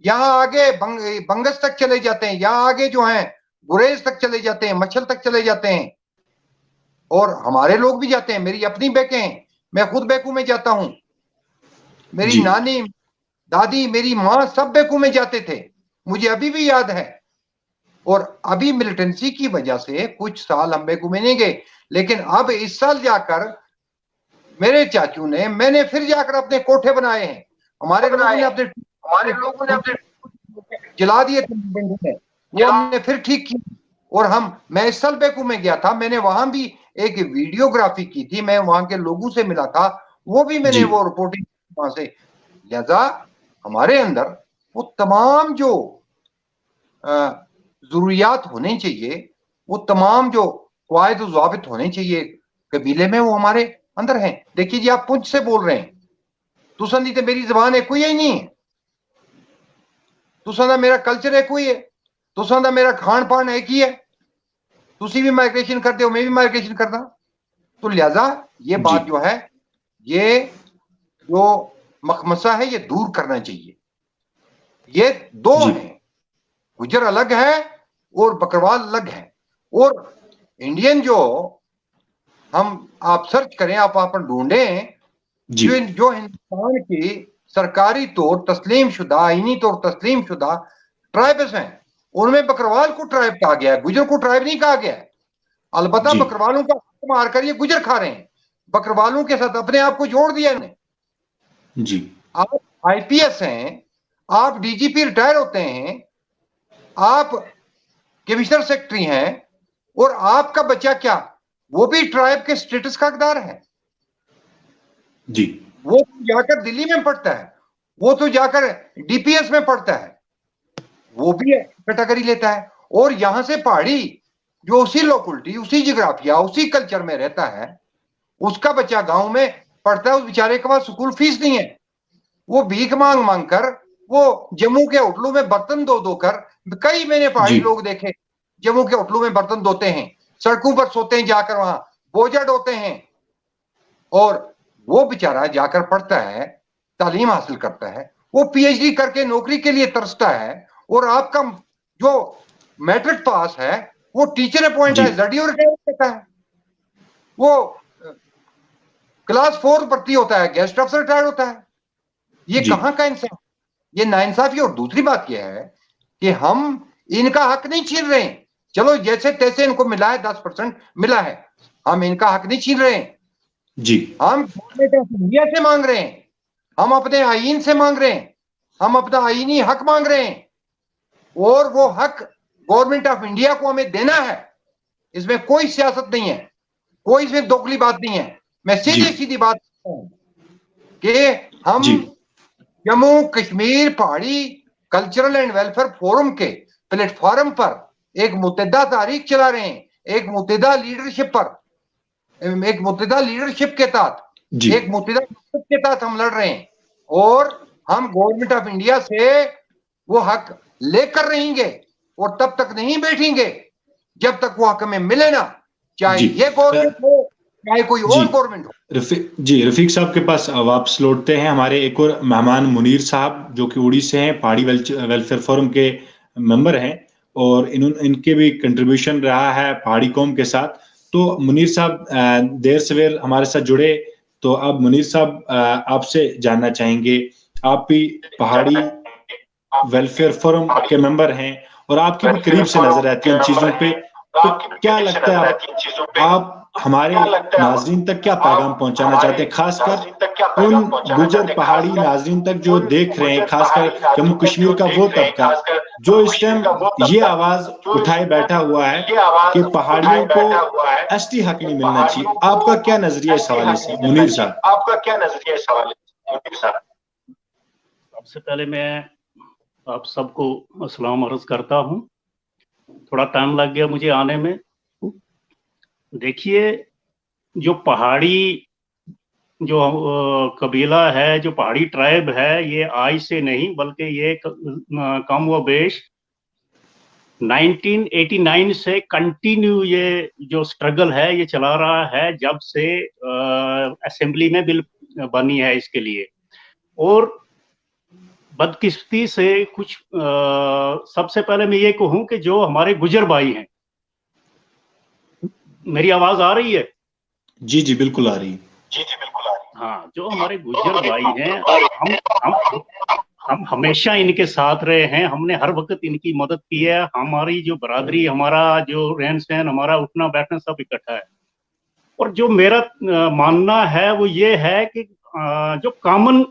यहाँ आगे बंगस तक चले जाते हैं, यहाँ आगे जो है गुरेज तक चले जाते हैं, मच्छल तक चले जाते हैं, और हमारे लोग भी जाते हैं। मेरी अपनी बेके हैं, मैं खुद बेकू में जाता हूं, मेरी नानी, दादी, मेरी माँ सब बेकू में जाते थे, मुझे अभी भी याद है। और अभी मिलिटेंसी की वजह से कुछ साल हम बेकू में नहीं गए, लेकिन अब इस साल जाकर मेरे चाचू ने, मैंने फिर जाकर अपने कोठे बनाए हैं। हमारे लोगों ने अपने जला दिए थे, वो हमने फिर ठीक किया। और मैं इस साल बेकू में गया था, मैंने वहां भी एक वीडियोग्राफी की थी, मैं वहां के लोगों से मिला था, वो भी मैंने वो रिपोर्टिंग वहां से। लिहाजा हमारे अंदर वो तमाम जो जरूरियात होने चाहिए, वो तमाम जो कवायद ज़ाबित होने चाहिए कबीले में, वो हमारे अंदर हैं। देखिए जी, आप पुंछ से बोल रहे हैं, तुसन दी तो मेरी जबान एक कोई ही नहीं है, तुसन दा मेरा कल्चर एक कोई है, तुसन दा मेरा खान पान एक ही है, तुसी भी माइग्रेशन करते हो, मैं भी माइग्रेशन करता। तो लिहाजा ये बात जो है, ये जो मखमसा है, ये दूर करना चाहिए। ये दो हैं, गुजर अलग है और बकरवाल अलग है। और इंडियन जो आप सर्च करें, आप वहां पर ढूंढें, जो हिंदुस्तान की सरकारी तौर तस्लीम शुदा, आईनी तौर तस्लीम शुदा ट्राइब्स हैं, उनमें बकरवाल को ट्राइब कहा गया है, गुजर को ट्राइब नहीं कहा गया है। अलबत्ता बकरवालों का मारकर ये गुजर खा रहे हैं, बकरवालों के साथ अपने आप को जोड़ दिया इन्हें। जी, आप आईपीएस हैं, आप डीजीपी रिटायर होते हैं, आप कमिश्नर सेक्रेटरी हैं, और आपका बच्चा क्या, वो भी ट्राइब के स्टेटस का हकदार है जी। वो तो जाकर दिल्ली में पढ़ता है, वो तो जाकर डीपीएस में पढ़ता है, वो भी कैटेगरी लेता है। और यहां से पहाड़ी जो उसी लोकलिटी, उसी जियोग्राफिया, उसी कल्चर में रहता है, उसका बच्चा गांव में पढ़ता है, उस बेचारे के पास स्कूल फीस नहीं है, वो भीख मांग मांग कर, वो जम्मू के होटलों में बर्तन धो कर, कई मैंने पहाड़ी लोग देखे जम्मू के होटलों में बर्तन धोते हैं, सड़कों पर सोते हैं, जाकर वहां बोझा ढोते हैं, और वो बेचारा जाकर पढ़ता है, तालीम हासिल करता है, वो पीएचडी करके नौकरी के लिए तरसता है। और आपका जो मैट्रिक पास है, वो टीचर अपॉइंट है, जडीओ रिटायर करता है, वो क्लास 4 भर्ती होता है, गेस्ट अफसर रिटायर होता है। ये कहां का इंसाफ, ये नाइंसाफी। और दूसरी बात यह है कि हम इनका हक नहीं छीन रहे हैं, चलो जैसे तैसे इनको मिला है, 10% मिला है, हम इनका हक नहीं छीन रहे हैं जी। हम गवर्नमेंट ऑफ इंडिया से मांग रहे हैं, हम अपने आईन से मांग रहे हैं, हम अपना आईनी हक मांग रहे हैं, और वो हक गवर्नमेंट ऑफ इंडिया को हमें देना है। इसमें कोई सियासत नहीं है, कोई इसमें दोगली बात नहीं है। मैं सीधी सीधी बात कि हम जम्मू कश्मीर पहाड़ी कल्चरल एंड वेलफेयर फोरम के प्लेटफॉर्म पर एक मुतहदा तारीख चला रहे हैं, एक मुतहदा लीडरशिप पर, एक मुतहदा लीडरशिप के तहत, एक मुतहदा के तहत हम लड़ रहे हैं, और हम गवर्नमेंट ऑफ इंडिया से वो हक लेकर रहेंगे, और तब तक नहीं बैठेंगे जब तक वो हक हमें मिले ना, चाहे ये गवर्नमेंट हो, चाहे कोई और गवर्नमेंट हो। रफीक साहब के पास वापस लौटते हैं। हमारे एक और मेहमान मुनीर साहब, जो कि उड़ी से हैं, पहाड़ी वेलफेयर फोरम के मेंबर हैं, और इनके भी कंट्रीब्यूशन रहा है पहाड़ी कौम के साथ। तो मुनीर साहब देर सवेर हमारे साथ जुड़े, तो अब मुनीर साहब आपसे जानना चाहेंगे आप भी पहाड़ी वेलफेयर फोरम के मेंबर हैं और आपकी भी करीब से नजर आती है इन चीजों पे, तो क्या लगता है आप हमारे नाजरीन तक क्या पैगाम पहुंचाना चाहते हैं, खासकर उन गुजर पहाड़ी नाजरीन तक जो देख रहे हैं, खासकर जम्मू कश्मीर का वो तबका जो इस टाइम ये आवाज उठाए बैठा हुआ है कि पहाड़ियों को एसटी हक नहीं मिलना चाहिए। आपका क्या नजरिया इस हवाले से मुनीर साहब? आपका क्या नजरिया इस हवाले से मुनीर साहब? सबसे पहले मैं आप सबको अस्सलाम अर्ज करता हूं। थोड़ा टाइम लग गया मुझे आने में। देखिए, जो पहाड़ी जो कबीला है, जो पहाड़ी ट्राइब है, ये आज से नहीं बल्कि ये कम व बेश 1989 से कंटिन्यू ये जो स्ट्रगल है ये चला रहा है, जब से असेंबली में बिल बनी है इसके लिए। और बदकिस्मती से कुछ सबसे पहले मैं ये कहूं कि जो हमारे गुजर भाई हैं, मेरी आवाज आ रही है? जी जी बिल्कुल आ रही है। जी जी बिल्कुल आ रही है। हाँ, जो हमारे गुजर भाई हैं, हम हमेशा इनके साथ रहे हैं, हमने हर वक्त इनकी मदद की है। हमारी जो बरादरी, हमारा जो रहन सहन, हमारा उठना बैठना सब इकट्ठा है। और जो मेरा मानना है वो ये है कि जो कॉमन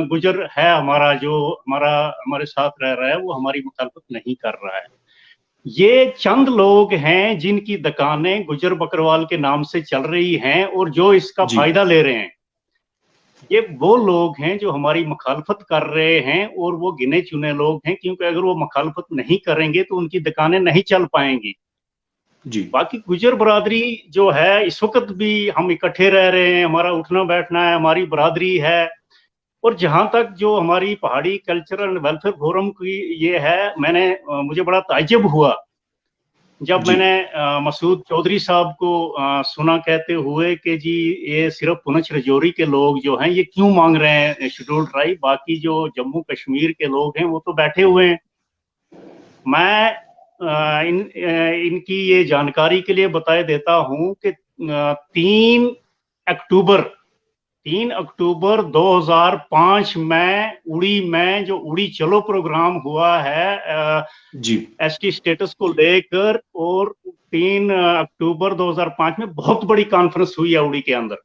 गुजर है हमारा, जो हमारे साथ रह रहा है, वो हमारी मुखालफत नहीं कर रहा है। ये चंद लोग हैं जिनकी दुकानें गुजर बकरवाल के नाम से चल रही हैं और जो इसका फायदा ले रहे हैं, ये वो लोग हैं जो हमारी मुखालफत कर रहे हैं। और वो गिने चुने लोग हैं, क्योंकि अगर वो मुखालफत नहीं करेंगे तो उनकी दुकानें नहीं चल पाएंगी जी। बाकी गुजर बरादरी जो है, इस वक्त भी हम इकट्ठे रह रहे हैं, हमारा उठना बैठना है, हमारी बरादरी है। और जहां तक जो हमारी पहाड़ी कल्चरल वेलफेयर फोरम की ये है, मुझे बड़ा ताज्जुब हुआ जब मैंने मसूद चौधरी साहब को सुना कहते हुए कि जी ये सिर्फ पुंछ राजौरी के लोग जो हैं ये क्यों मांग रहे हैं शेड्यूल्ड ट्राइब, बाकी जो जम्मू कश्मीर के लोग हैं वो तो बैठे हुए हैं। मैं इनकी ये जानकारी के लिए बता देता हूं कि 3 अक्टूबर 2005 में उड़ी में जो उड़ी चलो प्रोग्राम हुआ है जी एसटी स्टेटस को लेकर, और 3 अक्टूबर 2005 में बहुत बड़ी कॉन्फ्रेंस हुई है उड़ी के अंदर।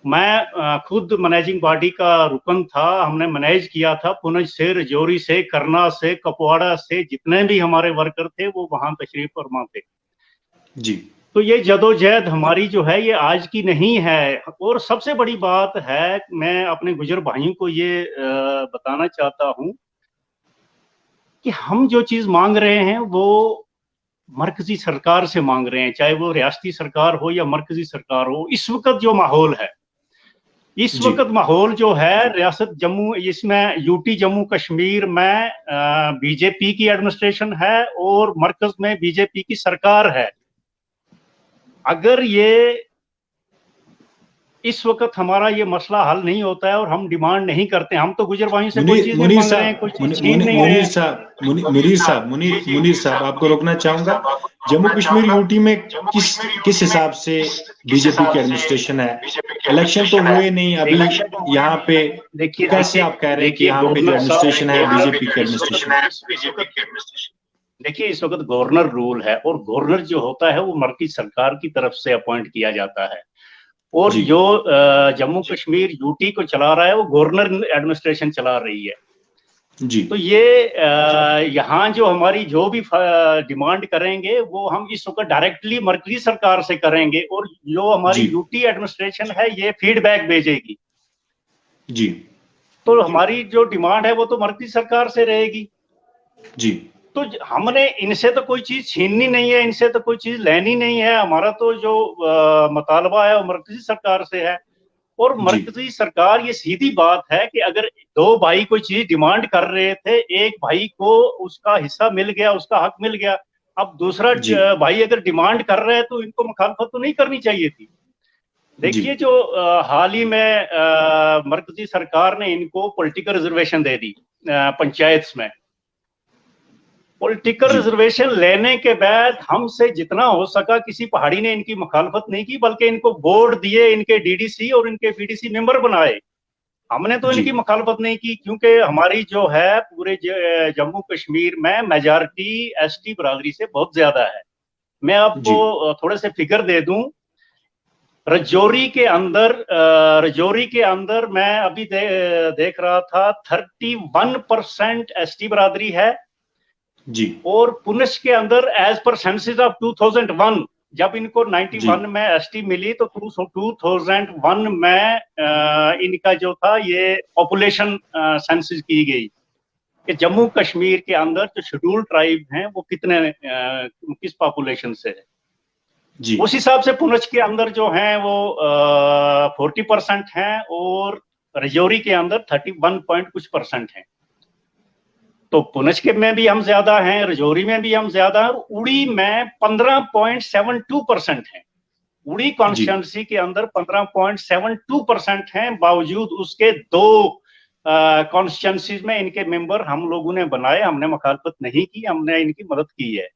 मैं खुद मैनेजिंग बॉडी का रुकन था, हमने मैनेज किया था। पुंछ से, राजौरी से, करना से, कपवाड़ा से जितने भी हमारे वर्कर थे वो वहां तशरीफ फरमा थे जी। तो ये जदोजहद हमारी जो है ये आज की नहीं है। और सबसे बड़ी बात है, मैं अपने गुजर भाइयों को ये बताना चाहता हूं कि हम जो चीज मांग रहे हैं वो मरकजी सरकार से मांग रहे हैं, चाहे वो रियासती सरकार हो या मरकजी सरकार हो। इस वक्त जो माहौल है, इस वक्त माहौल जो है रियासत जम्मू, इसमें यूटी जम्मू कश्मीर में बीजेपी की एडमिनिस्ट्रेशन है और मरकज में बीजेपी की सरकार है। अगर ये इस वक्त हमारा ये मसला हल नहीं होता है और हम डिमांड नहीं करते, हम तो गुजर भाइयों से कोई चीज नहीं मांग रहे हैं, कोई चीज छीन नहीं रहे हैं। मुनीर साहब आपको रोकना चाहूंगा। जम्मू कश्मीर यूटी में किस हिसाब से बीजेपी की एडमिनिस्ट्रेशन है? इलेक्शन तो हुए नहीं अभी, यहाँ पे देखिए कैसे आप कह रहे हैं कि यहाँ पे जो एडमिनिस्ट्रेशन है बीजेपी की एडमिनिस्ट्रेशन है? देखिए, इस वक्त गवर्नर रूल है और गवर्नर जो होता है वो मरकजी सरकार की तरफ से अपॉइंट किया जाता है। और जो जम्मू कश्मीर यूटी को चला रहा है वो गवर्नर एडमिनिस्ट्रेशन चला रही है जी। तो ये यहाँ जो हमारी जो भी डिमांड करेंगे वो हम इस वक्त डायरेक्टली मरकजी सरकार से करेंगे, और जो हमारी यूटी एडमिनिस्ट्रेशन है ये फीडबैक भेजेगी जी। तो हमारी जो डिमांड है वो तो मरकजी सरकार से रहेगी जी। तो हमने इनसे तो कोई चीज छीननी नहीं है, इनसे तो कोई चीज लेनी नहीं है। हमारा तो जो मुतालबा है वो मरकजी सरकार से है। और मरकजी सरकार, ये सीधी बात है कि अगर 2 भाई कोई चीज डिमांड कर रहे थे, एक भाई को उसका हिस्सा मिल गया, उसका हक मिल गया, अब दूसरा भाई अगर डिमांड कर रहे हैं तो इनको मुखालफत तो नहीं करनी चाहिए थी। देखिए, जो हाल ही में मरकजी सरकार ने इनको पॉलिटिकल रिजर्वेशन दे दी पंचायत में। पॉलिटिकल रिजर्वेशन लेने के बाद हमसे जितना हो सका किसी पहाड़ी ने इनकी मुखालफत नहीं की, बल्कि इनको बोर्ड दिए, इनके डीडीसी और इनके बीडीसी मेंबर बनाए। हमने तो इनकी मुखालफत नहीं की, क्योंकि हमारी जो है पूरे जम्मू कश्मीर में मेजॉरिटी एसटी बरादरी से बहुत ज्यादा है। मैं आपको थोड़े से फिगर दे दूं। रजौरी के अंदर मैं अभी देख रहा था 31% एसटी बरादरी है जी। और पुंछ के अंदर एज पर सेंसस ऑफ 2001, जब इनको 91 में एसटी मिली तो 2001 में इनका जो था ये पॉपुलेशन सेंसस की गई कि जम्मू कश्मीर के अंदर जो शेड्यूल्ड ट्राइब हैं वो कितने किस पॉपुलेशन से है जी। उस हिसाब से पुंछ के अंदर जो हैं वो 40% हैं और रजौरी के अंदर 31% हैं। तो पुंछ के में भी हम ज्यादा हैं, रजौरी में भी हम ज्यादा हैं, उड़ी में 15.72% हैं। उड़ी कॉन्स्टिट्यूंसी के अंदर 15.72% हैं। बावजूद उसके 2 कॉन्स्टिट्यूंसीज में इनके मेंबर हम लोगों ने बनाए, हमने मुखालफत नहीं की, हमने इनकी मदद की है।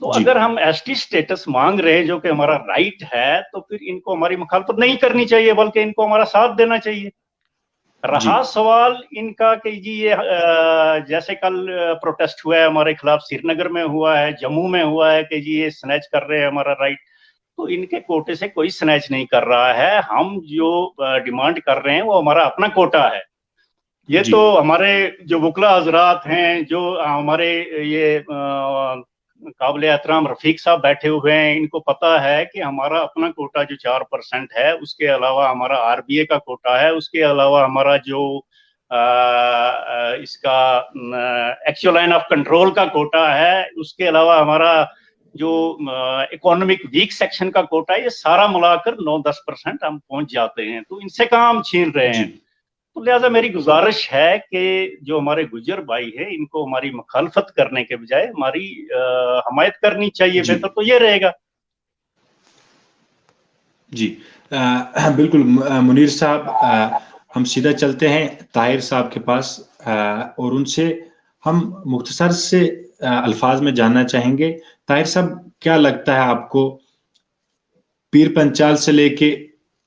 तो अगर हम एसटी स्टेटस मांग रहे हैं जो कि हमारा राइट है, तो फिर इनको हमारी मुखालफत नहीं करनी चाहिए, बल्कि इनको हमारा साथ देना चाहिए। रहा सवाल इनका कि जी ये जैसे कल प्रोटेस्ट हुआ है हमारे खिलाफ, श्रीनगर में हुआ है, जम्मू में हुआ है कि जी ये स्नैच कर रहे हैं हमारा राइट, तो इनके कोटे से कोई स्नैच नहीं कर रहा है। हम जो डिमांड कर रहे हैं वो हमारा अपना कोटा है। ये तो हमारे जो वकला हजरात हैं, जो हमारे ये काबिल एहतराम रफीक साहब बैठे हुए हैं, इनको पता है कि हमारा अपना कोटा जो 4% है, उसके अलावा हमारा आरबीए का कोटा है, उसके अलावा हमारा जो इसका एक्चुअल लाइन ऑफ कंट्रोल का कोटा है, उसके अलावा हमारा जो इकोनॉमिक वीक सेक्शन का कोटा है, ये सारा मिलाकर 9-10% हम पहुंच जाते हैं। तो इनसे कहाँ हम छीन रहे हैं। तो लिहाजा मेरी गुजारिश है कि जो हमारे गुजर भाई है, इनको हमारी मुखालफत करने के बजाय हमारी हमायत करनी चाहिए। बेहतर तो ये रहेगा। जी बिल्कुल मुनीर साहब, हम सीधा चलते हैं ताहिर साहब के पास और उनसे हम मुख्तसर से अल्फाज में जानना चाहेंगे। ताहिर साहब, क्या लगता है आपको पीर पंचाल से लेके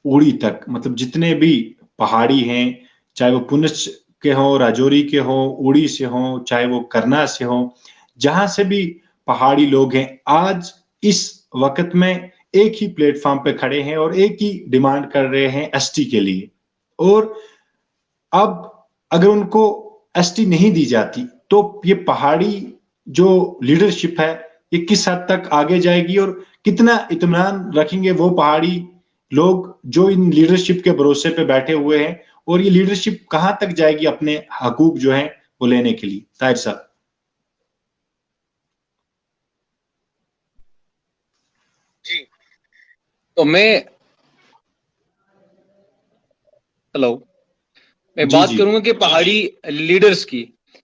उड़ी तक, मतलब जितने भी पहाड़ी हैं, चाहे वो पुंछ के हों, राजौरी के हों, उड़ी से हों, चाहे वो करना से हों, जहां से भी पहाड़ी लोग हैं, आज इस वक्त में एक ही प्लेटफॉर्म पे खड़े हैं और एक ही डिमांड कर रहे हैं एसटी के लिए। और अब अगर उनको एसटी नहीं दी जाती तो ये पहाड़ी जो लीडरशिप है ये किस हद तक आगे जाएगी और कितना इत्मीनान रखेंगे वो पहाड़ी लोग जो इन लीडरशिप के भरोसे पे बैठे हुए हैं, और ये लीडरशिप कहां तक जाएगी अपने हकूक जो हैं वो लेने के लिए। ताहिर साहब। जी, तो मैं बात करूंगा कि पहाड़ी लीडर्स की,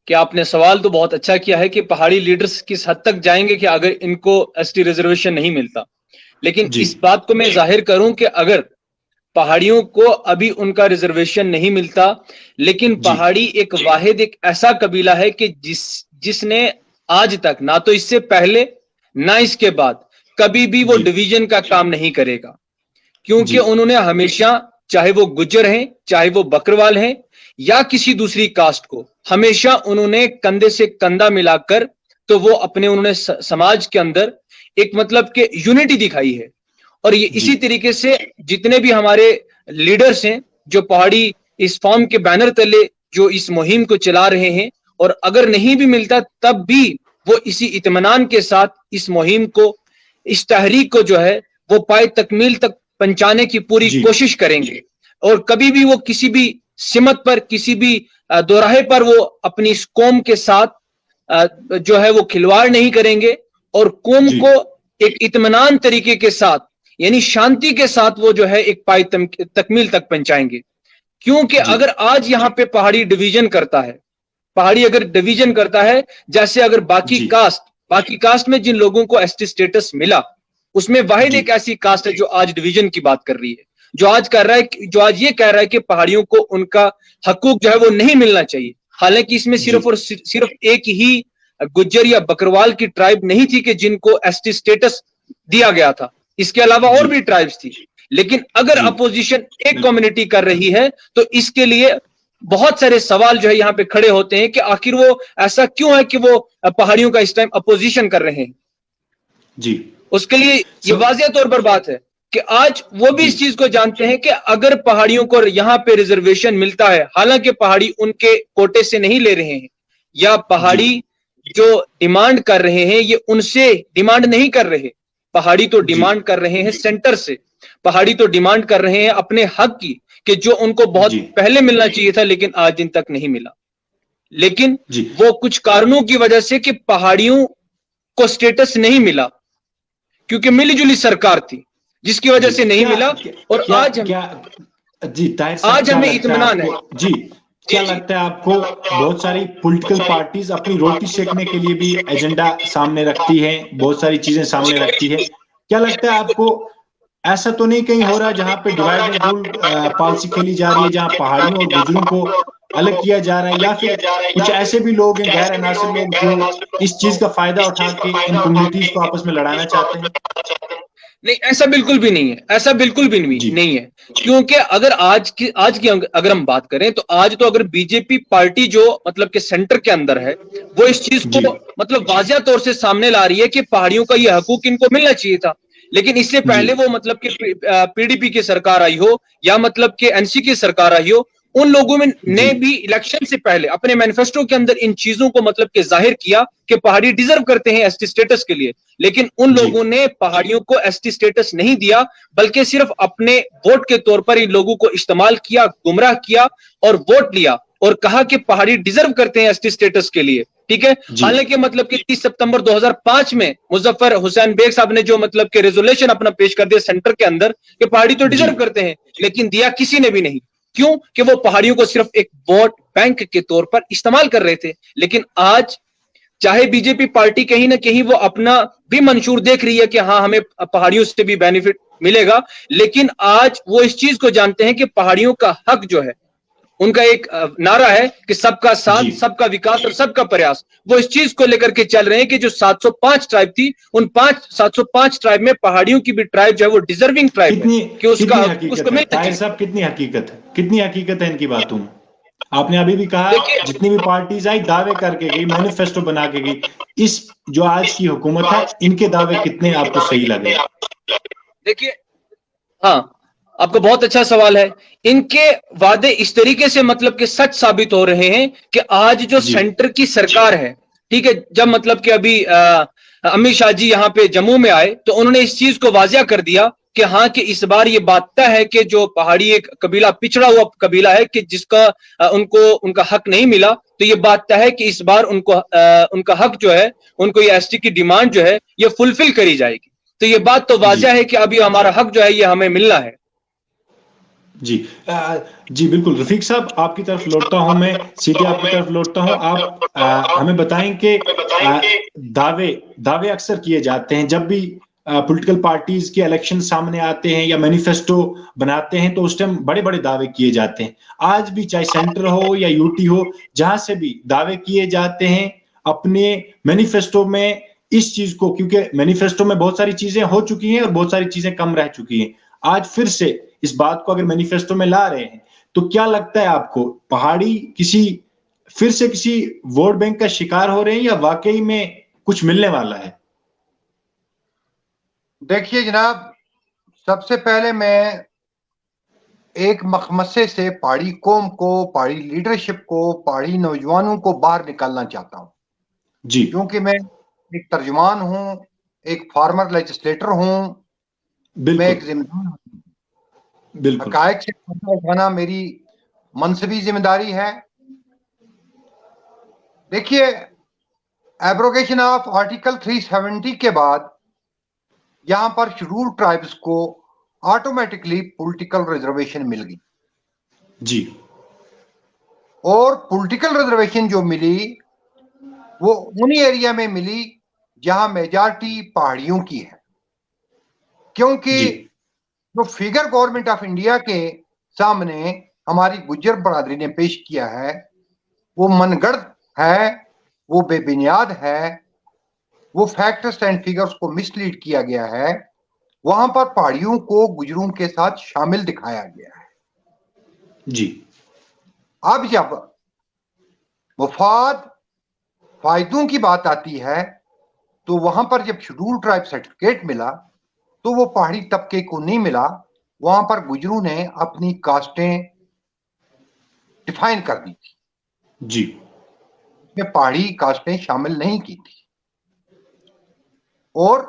कि आपने सवाल तो बहुत अच्छा किया है कि पहाड़ी लीडर्स किस हद तक जाएंगे कि अगर इनको एसटी रिजर्वेशन नहीं मिलता। लेकिन इस बात को मैं जाहिर करूं कि अगर पहाड़ियों को अभी उनका रिजर्वेशन नहीं मिलता, लेकिन पहाड़ी एक वाहिद एक ऐसा कबीला है कि जिसने आज तक, ना तो इससे पहले ना इसके बाद, कभी भी वो डिवीजन का काम नहीं करेगा, क्योंकि उन्होंने हमेशा, चाहे वो गुज्जर हैं, चाहे वो बकरवाल हैं या किसी दूसरी कास्ट को, हमेशा उन्होंने कंधे से कंधा मिलाकर तो वो अपने उन्होंने समाज के अंदर एक मतलब के यूनिटी दिखाई है। और ये इसी तरीके से जितने भी हमारे लीडर्स हैं जो पहाड़ी इस फॉर्म के बैनर तले जो इस मुहिम को चला रहे हैं, और अगर नहीं भी मिलता तब भी वो इसी इत्मीनान के साथ इस मुहिम को, इस तहरीक को जो है वो पाए तकमील तक पहुंचाने की पूरी कोशिश करेंगे। और कभी भी वो किसी भी सिमत पर, किसी भी दोराहे पर वो अपनी इस कौम के साथ जो है वो खिलवाड़ नहीं करेंगे, और कौम को एक इत्मीनान तरीके के साथ, यानी शांति के साथ वो जो है एक पाई तकमील तक पहुंचाएंगे। क्योंकि अगर आज यहाँ पे पहाड़ी डिवीजन करता है, पहाड़ी अगर डिवीजन करता है, जैसे अगर बाकी कास्ट में जिन लोगों को एसटी स्टेटस मिला, उसमें वाहिद एक ऐसी कास्ट है जो आज डिवीजन की बात कर रही है, जो आज ये कह रहा है कि पहाड़ियों को उनका हकूक जो है वो नहीं मिलना चाहिए। हालांकि इसमें सिर्फ और सिर्फ एक ही गुज्जर या बकरवाल की ट्राइब नहीं थी कि जिनको एसटी स्टेटस दिया गया था, इसके अलावा और भी ट्राइब्स थी। लेकिन अगर अपोजिशन एक कम्युनिटी कर रही है तो इसके लिए बहुत सारे सवाल जो है यहां पे खड़े होते हैं कि आखिर वो ऐसा क्यों है कि वो पहाड़ियों का इस टाइम अपोजिशन कर रहे हैं जी। उसके लिए ये वाज़ेह तौर पर बात है कि आज वो भी इस चीज को जानते हैं कि अगर पहाड़ियों को यहां पे रिजर्वेशन मिलता है, हालांकि पहाड़ी उनके कोटे से नहीं ले रहे हैं, या पहाड़ी जो डिमांड कर रहे हैं ये उनसे डिमांड नहीं कर रहे, पहाड़ी तो डिमांड कर रहे हैं सेंटर से, पहाड़ी तो डिमांड कर रहे हैं अपने हक की कि जो उनको बहुत पहले मिलना चाहिए था लेकिन आज दिन तक नहीं मिला। लेकिन वो कुछ कारणों की वजह से कि पहाड़ियों को स्टेटस नहीं मिला क्योंकि मिलीजुली सरकार थी जिसकी वजह से नहीं मिला। और आज आज हमें इत्मीनान है। जी, क्या लगता है आपको बहुत सारी पॉलिटिकल पार्टीज अपनी रोटी सेकने के लिए भी एजेंडा सामने रखती हैं, बहुत सारी चीजें सामने रखती है, क्या लगता है आपको ऐसा तो नहीं कहीं हो रहा जहां पे डिवाइड एंड रूल पॉलिसी खेली जा रही है, जहां पहाड़ियों और गुजरों को अलग किया जा रहा है, या फिर कुछ ऐसे भी लोग हैं गैर अनासर लोग जो इस चीज का फायदा उठा के इन कम्युनिटीज को आपस में लड़ाना चाहते हैं? नहीं, ऐसा बिल्कुल भी नहीं है, ऐसा बिल्कुल भी नहीं है, क्योंकि अगर आज की अगर हम बात करें तो आज तो अगर बीजेपी पार्टी जो मतलब के सेंटर के अंदर है वो इस चीज को मतलब वाज़ेह तौर से सामने ला रही है कि पहाड़ियों का ये हकूक इनको मिलना चाहिए था, लेकिन इससे पहले वो मतलब कि पीडीपी की सरकार आई हो या मतलब कि एनसी की सरकार आई हो, उन लोगों में ने भी इलेक्शन से पहले अपने मैनिफेस्टो के अंदर इन चीजों को मतलब कि जाहिर किया कि पहाड़ी डिजर्व करते हैं एसटी स्टेटस के लिए, लेकिन उन लोगों ने पहाड़ियों को एसटी स्टेटस नहीं दिया बल्कि सिर्फ अपने वोट के तौर पर इन लोगों को इस्तेमाल किया, गुमराह किया और वोट लिया और कहा कि पहाड़ी डिजर्व करते हैं एसटी स्टेटस के लिए। ठीक है, हालांकि मतलब कि 30 सितंबर 2005 में मुजफ्फर हुसैन बेग साहब ने जो मतलब कि रेजोल्यूशन अपना पेश कर दिया सेंटर के अंदर कि पहाड़ी तो डिजर्व करते हैं, लेकिन दिया किसी ने भी नहीं। क्यों? कि वो पहाड़ियों को सिर्फ एक वोट बैंक के तौर पर इस्तेमाल कर रहे थे। लेकिन आज चाहे बीजेपी पार्टी कहीं ना कहीं वो अपना भी मंशूर देख रही है कि हाँ हमें पहाड़ियों से भी बेनिफिट मिलेगा, लेकिन आज वो इस चीज को जानते हैं कि पहाड़ियों का हक जो है, उनका एक नारा है कि सबका साथ, सबका विकास और सबका प्रयास, वो इस चीज को लेकर के चल रहे हैं कि जो 705 ट्राइब थी उन 705 ट्राइब में पहाड़ियों की भी ट्राइब जो है वो डिजर्विंग ट्राइब है कि उसको मिलता है। साहब कितनी हकीकत है इनकी बातों में? आपने अभी भी कहा जितनी भी पार्टीज आई दावे करके गई, मैनिफेस्टो बना के गई, इस जो आज की हुकूमत है इनके दावे कितने आपको सही लगे? देखिए, हाँ आपका बहुत अच्छा सवाल है। इनके वादे इस तरीके से मतलब कि सच साबित हो रहे हैं कि आज जो सेंटर की सरकार है, ठीक है, जब मतलब कि अभी अमित शाह जी यहाँ पे जम्मू में आए तो उन्होंने इस चीज को वाजिया कर दिया कि हाँ कि इस बार ये बात तय है कि जो पहाड़ी एक कबीला पिछड़ा हुआ कबीला है कि जिसका उनका हक नहीं मिला, तो ये बात तय है कि इस बार उनका हक जो है, उनको ये एसटी की डिमांड जो है ये फुलफिल करी जाएगी। तो ये बात तो वाजिया है कि अभी हमारा हक जो है ये हमें मिलना है। जी बिल्कुल। रफीक साहब आपकी तरफ लौटता हूं, मैं सीधे आपकी तरफ लौटता हूं। आप हमें बताएं कि दावे अक्सर किए जाते हैं जब भी पॉलिटिकल पार्टीज के इलेक्शन सामने आते हैं या मैनिफेस्टो बनाते हैं, तो उस टाइम बड़े बड़े दावे किए जाते हैं। आज भी चाहे सेंटर हो या यूटी हो, जहां से भी दावे किए जाते हैं अपने मैनिफेस्टो में इस चीज को, क्योंकि मैनिफेस्टो में बहुत सारी चीजें हो चुकी हैं और बहुत सारी चीजें कम रह चुकी हैं, आज फिर से इस बात को अगर मैनिफेस्टो में ला रहे हैं, तो क्या लगता है आपको पहाड़ी फिर से किसी वोट बैंक का शिकार हो रहे हैं या वाकई में कुछ मिलने वाला है? देखिए जनाब, सबसे पहले मैं एक मखमसे से पहाड़ी कौम को, पहाड़ी लीडरशिप को, पहाड़ी नौजवानों को बाहर निकालना चाहता हूं जी, क्योंकि मैं एक तर्जुमान हूं, एक फार्मर लेजिस्लेटर हूं, मैं एक जिम्मेदार हूं। हकायक से उठाना मेरी मनसबी जिम्मेदारी है। देखिए, एब्रोगेशन ऑफ आर्टिकल 370 के बाद यहां पर शेड्यूल ट्राइब्स को ऑटोमेटिकली पॉलिटिकल रिजर्वेशन मिल गई जी, और पॉलिटिकल रिजर्वेशन जो मिली वो उन्हीं एरिया में मिली जहां मेजॉरिटी पहाड़ियों की है, क्योंकि जो फिगर गवर्नमेंट ऑफ इंडिया के सामने हमारी गुज्जर बरादरी ने पेश किया है वो मनगढ़ है, वो बेबुनियाद है, वो फैक्ट्स एंड फिगर्स को मिसलीड किया गया है, वहां पर पहाड़ियों को गुजरों के साथ शामिल दिखाया गया है। जी। अब जब मुफाद फायदों की बात आती है तो वहां पर जब शेड्यूल ट्राइब सर्टिफिकेट मिला तो वो पहाड़ी तबके को नहीं मिला। वहां पर गुजरों ने अपनी कास्टें डिफाइन कर दी थी, जी। में पहाड़ी कास्टें शामिल नहीं की थी। और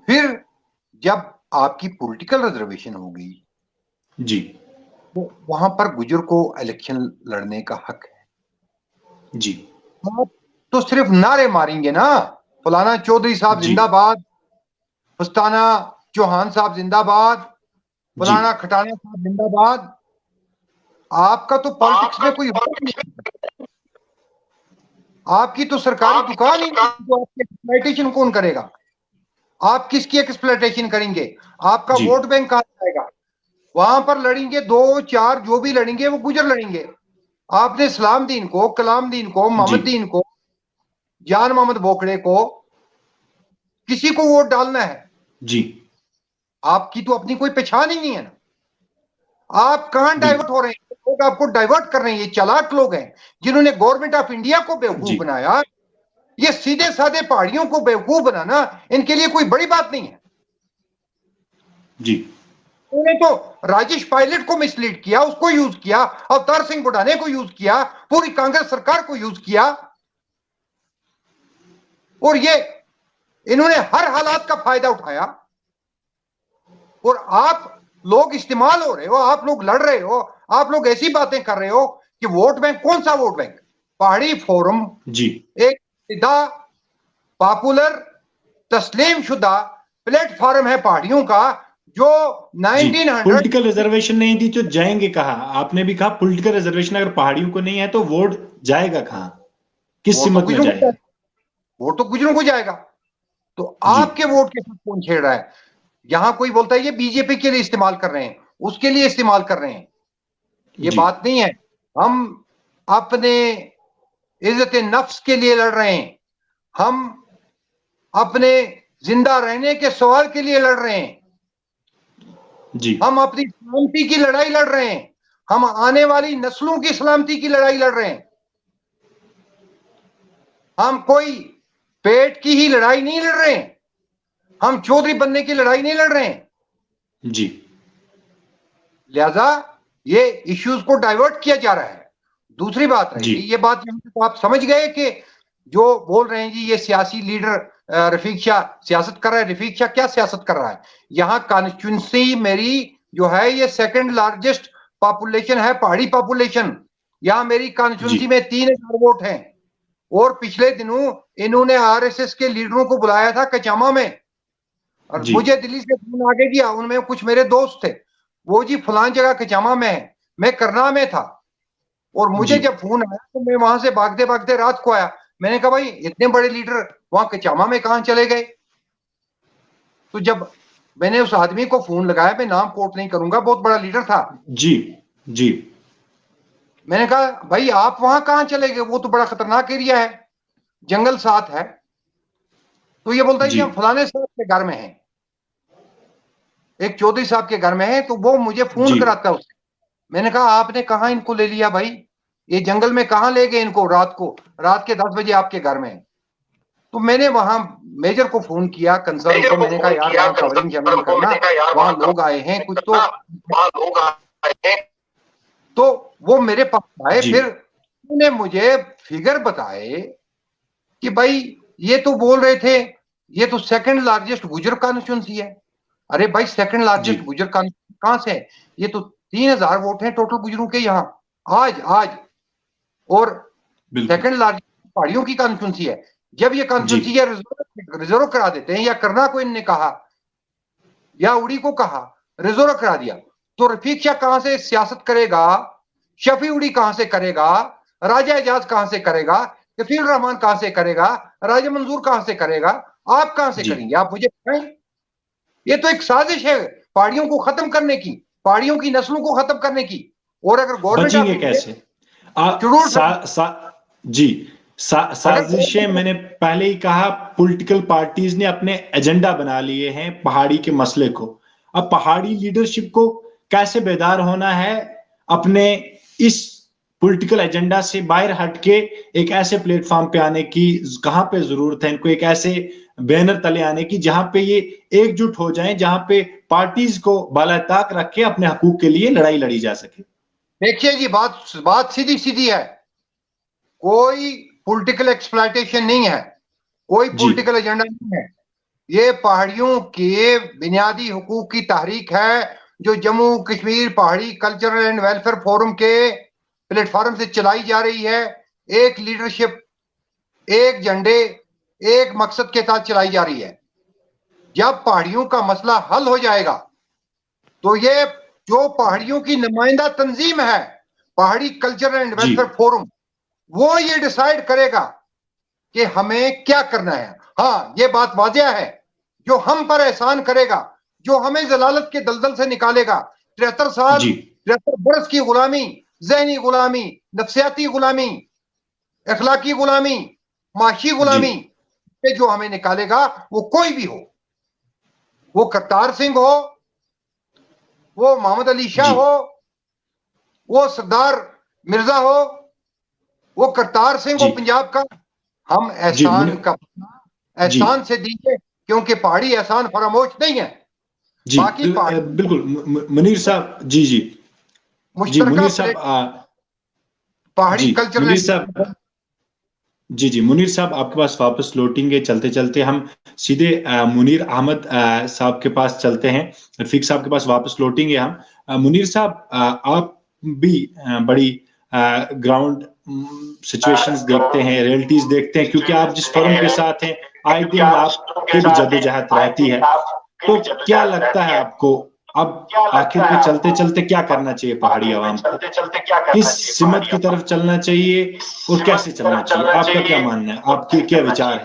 फिर जब आपकी पॉलिटिकल रिजर्वेशन हो गई जी। तो वहां पर गुजर को इलेक्शन लड़ने का हक है। जी। आप तो सिर्फ नारे मारेंगे ना, फलाना चौधरी साहब जी। जिंदाबाद, फस्ताना चौहान साहब जिंदाबाद, जी। फलाना खटाना साहब जिंदाबाद, आपका तो पॉलिटिक्स में कोई रोल नहीं। आपकी तो सरकारी दुकान ही नहीं, तो आपकी एक्सप्लॉयटेशन कौन करेगा? आप किसकी एक्सप्लॉयटेशन करेंगे? आपका जी। वोट बैंक कहां जाएगा? वहां पर लड़ेंगे 2-4 जो भी लड़ेंगे वो गुजर लड़ेंगे। आपने सलाम दीन को, कलाम दीन को, मोहम्मद जी। दीन को, जान मोहम्मद बोकड़े को, किसी को वोट डालना है। जी। आपकी तो अपनी कोई पहचान ही नहीं है ना। आप कहां बिल्कुल। डाइवर्ट हो रहे हैं? लोग आपको डाइवर्ट कर रहे हैं। ये चालाक लोग हैं जिन्होंने गवर्नमेंट ऑफ इंडिया को जी। बेवकूफ बनाया। ये सीधे साधे पहाड़ियों को बेवकूफ बनाना इनके लिए कोई बड़ी बात नहीं है। जी। उन्होंने तो राजेश पायलट को मिसलीड किया, उसको यूज किया, अवतार सिंह बुढ़ाने को यूज किया, पूरी कांग्रेस सरकार को यूज किया, और ये इन्होंने हर हालात का फायदा उठाया। और आप लोग इस्तेमाल हो रहे हो, आप लोग लड़ रहे हो, आप लोग ऐसी बातें कर रहे हो कि वोट बैंक। कौन सा वोट बैंक? पहाड़ी फोरम जी। एक सीधा पॉपुलर तस्लीम शुदा प्लेटफॉर्म है पहाड़ियों का, जो 1900 पॉलिटिकल रिजर्वेशन नहीं दी तो जाएंगे कहाँ? आपने भी कहा पॉलिटिकल रिजर्वेशन अगर पहाड़ियों को नहीं है तो वोट जाएगा कहाँ? किस सिमत में जाएगा? वोट तो गुजरों को जाएगा। तो आपके वोट के साथ कौन छेड़ रहा है? यहां कोई बोलता है ये बीजेपी के लिए इस्तेमाल कर रहे हैं, उसके लिए इस्तेमाल कर रहे हैं। ये बात नहीं है। हम अपने इज्जत नफ्स के लिए लड़ रहे हैं, हम अपने जिंदा रहने के सवाल के लिए लड़ रहे हैं, जी। हम अपनी सलामती की लड़ाई लड़ रहे हैं, हम आने वाली नस्लों की सलामती की लड़ाई लड़ रहे हैं। हम कोई पेट की ही लड़ाई नहीं लड़ रहे हैं, हम चौधरी बनने की लड़ाई नहीं लड़ रहे हैं। जी। लिहाजा ये इश्यूज को डाइवर्ट किया जा रहा है। दूसरी बात रही, ये बात तो आप समझ गए कि जो बोल रहे हैं जी ये सियासी लीडर रफीक शाह सियासत कर रहा है। रफीक शाह क्या सियासत कर रहा है? यहाँ कॉन्स्टिट्यूंसी मेरी जो है ये सेकंड लार्जेस्ट पॉपुलेशन है, पहाड़ी पॉपुलेशन। यहाँ मेरी कॉन्स्टिट्यूंसी में 3000 वोट हैं। और पिछले दिनों इन्होंने आरएसएस के लीडरों को बुलाया था कचामा में, और मुझे दिल्ली से फोन आगे दिया, उनमें कुछ मेरे दोस्त थे, वो जी फलान जगह कचामा में है, मैं करना में था। और मुझे जब फोन आया तो मैं वहां से भागते भागते रात को आया। मैंने कहा भाई इतने बड़े लीडर वहां कचामा में कहां चले गए? तो जब मैंने उस आदमी को फोन लगाया, मैं नाम कोट नहीं करूंगा, बहुत बड़ा लीडर था। जी। जी। मैंने कहा भाई आप वहां कहां चले गए? वो तो बड़ा खतरनाक एरिया है, जंगल साथ है। तो ये बोलता है कि हम फलाने साहब के घर में हैं, एक चौधरी साहब के घर में है। तो वो मुझे फोन कराता है उससे। मैंने कहा आपने कहा इनको ले लिया भाई? ये जंगल में कहां ले गए इनको? रात के 10 बजे आपके घर में। तो मैंने वहां मेजर को फोन किया, कंसर्न को। मैंने कहा यार वहां कवरिंग जमीन करना, वहां लोग आए हैं कुछ, तो वहां लोग आए हैं। तो वो मेरे पास आए, फिर उन्होंने मुझे फिगर बताए कि भाई ये तो बोल रहे थे ये तो सेकंड लार्जेस्ट गुजर कॉन्स्टिट्यूंसी है। अरे भाई सेकंड लार्जेस्ट गुजर कॉन्स्टिट्यूंसी कहां से है? ये तो 3000 वोट हैं टोटल गुजरों के यहाँ आज। और सेकंड लार्जेस्ट पहाड़ियों की कॉन्स्टिट्यूंसी है। जब ये कॉन्स्टिट्यूंसी रिजर्व करा देते हैं, या करना को इनने कहा या उड़ी को कहा रिजर्व करा दिया, तो रफीक शाह कहां से सियासत करेगा? शफी उड़ी कहां से करेगा? राजा एजाज कहां से करेगा? कफील रहमान कहां से करेगा? राजा मंजूर कहां से करेगा? आप कहां से करेंगे? आप मुझे बताएं। ये तो एक साजिश है पहाड़ियों को खत्म करने की, पहाड़ियों की नस्लों को खत्म करने की। और अगर गवर्नमेंट कैसे? जी साजिशें, मैंने पहले ही कहा, पॉलिटिकल पार्टीज ने अपने एजेंडा बना लिए हैं पहाड़ी के मसले को। अब पहाड़ी लीडरशिप को कैसे बेदार होना है, अपने इस पॉलिटिकल एजेंडा से बाहर हटके एक ऐसे प्लेटफॉर्म पे आने की कहां पे जरूरत है इनको, एक ऐसे बैनर तले आने की जहां पे ये एकजुट हो जाएं, जहां पे पार्टीज को बालाताक रख के अपने हकूक के लिए लड़ाई लड़ी जा सके। देखिए जी, बात सीधी सीधी है, कोई पॉलिटिकल एक्सप्लॉयटेशन नहीं है, कोई पॉलिटिकल एजेंडा नहीं है। ये पहाड़ियों के बुनियादी हुकूक की तहरीक है जो जम्मू कश्मीर पहाड़ी कल्चरल एंड वेलफेयर फोरम के प्लेटफॉर्म से चलाई जा रही है। एक लीडरशिप, एक झंडे, एक मकसद के साथ चलाई जा रही है। जब पहाड़ियों का मसला हल हो जाएगा तो ये जो पहाड़ियों की नुमाइंदा तंजीम है, पहाड़ी कल्चरल एंड वेलफेयर फोरम, वो ये डिसाइड करेगा कि हमें क्या करना है। हाँ, ये बात वाजिया है, जो हम पर एहसान करेगा, जो हमें जलालत के दलदल से निकालेगा, 73 बरस की गुलामी, जहनी गुलामी, नफ्सियाती गुलामी, अखलाकी गुलामी, माशी गुलामी पे जो हमें निकालेगा, वो कोई भी हो, वो करतार सिंह हो, वो मोहम्मद अली शाह हो, वो सरदार मिर्जा हो, वो करतार सिंह हो पंजाब का, हम एहसान से दीजिए, क्योंकि पहाड़ी एहसान फरामोश नहीं है। बाकी बिल्कुल मुनीर साहब, जी मुनीर साहब, पहाड़ी कल्चर जी मुनीर साहब आपके पास वापस लौटेंगे। चलते चलते हम सीधे मुनीर अहमद साहब के पास चलते हैं, रफीक साहब के पास वापस लौटेंगे हम। मुनीर साहब, आप भी बड़ी ग्राउंड सिचुएशंस देखते हैं, रियलिटीज देखते हैं, क्योंकि आप जिस फोरम के साथ हैं आए दिन आपकी भी जद्दोजहद रहती है। तो क्या लगता है आपको, अब आखिर पे चलते चलते क्या करना चाहिए पहाड़ी आवाम को, किस सिमत की तरफ चलना चाहिए और कैसे चलना चाहिए? आपका क्या मानना है, आपके क्या विचार है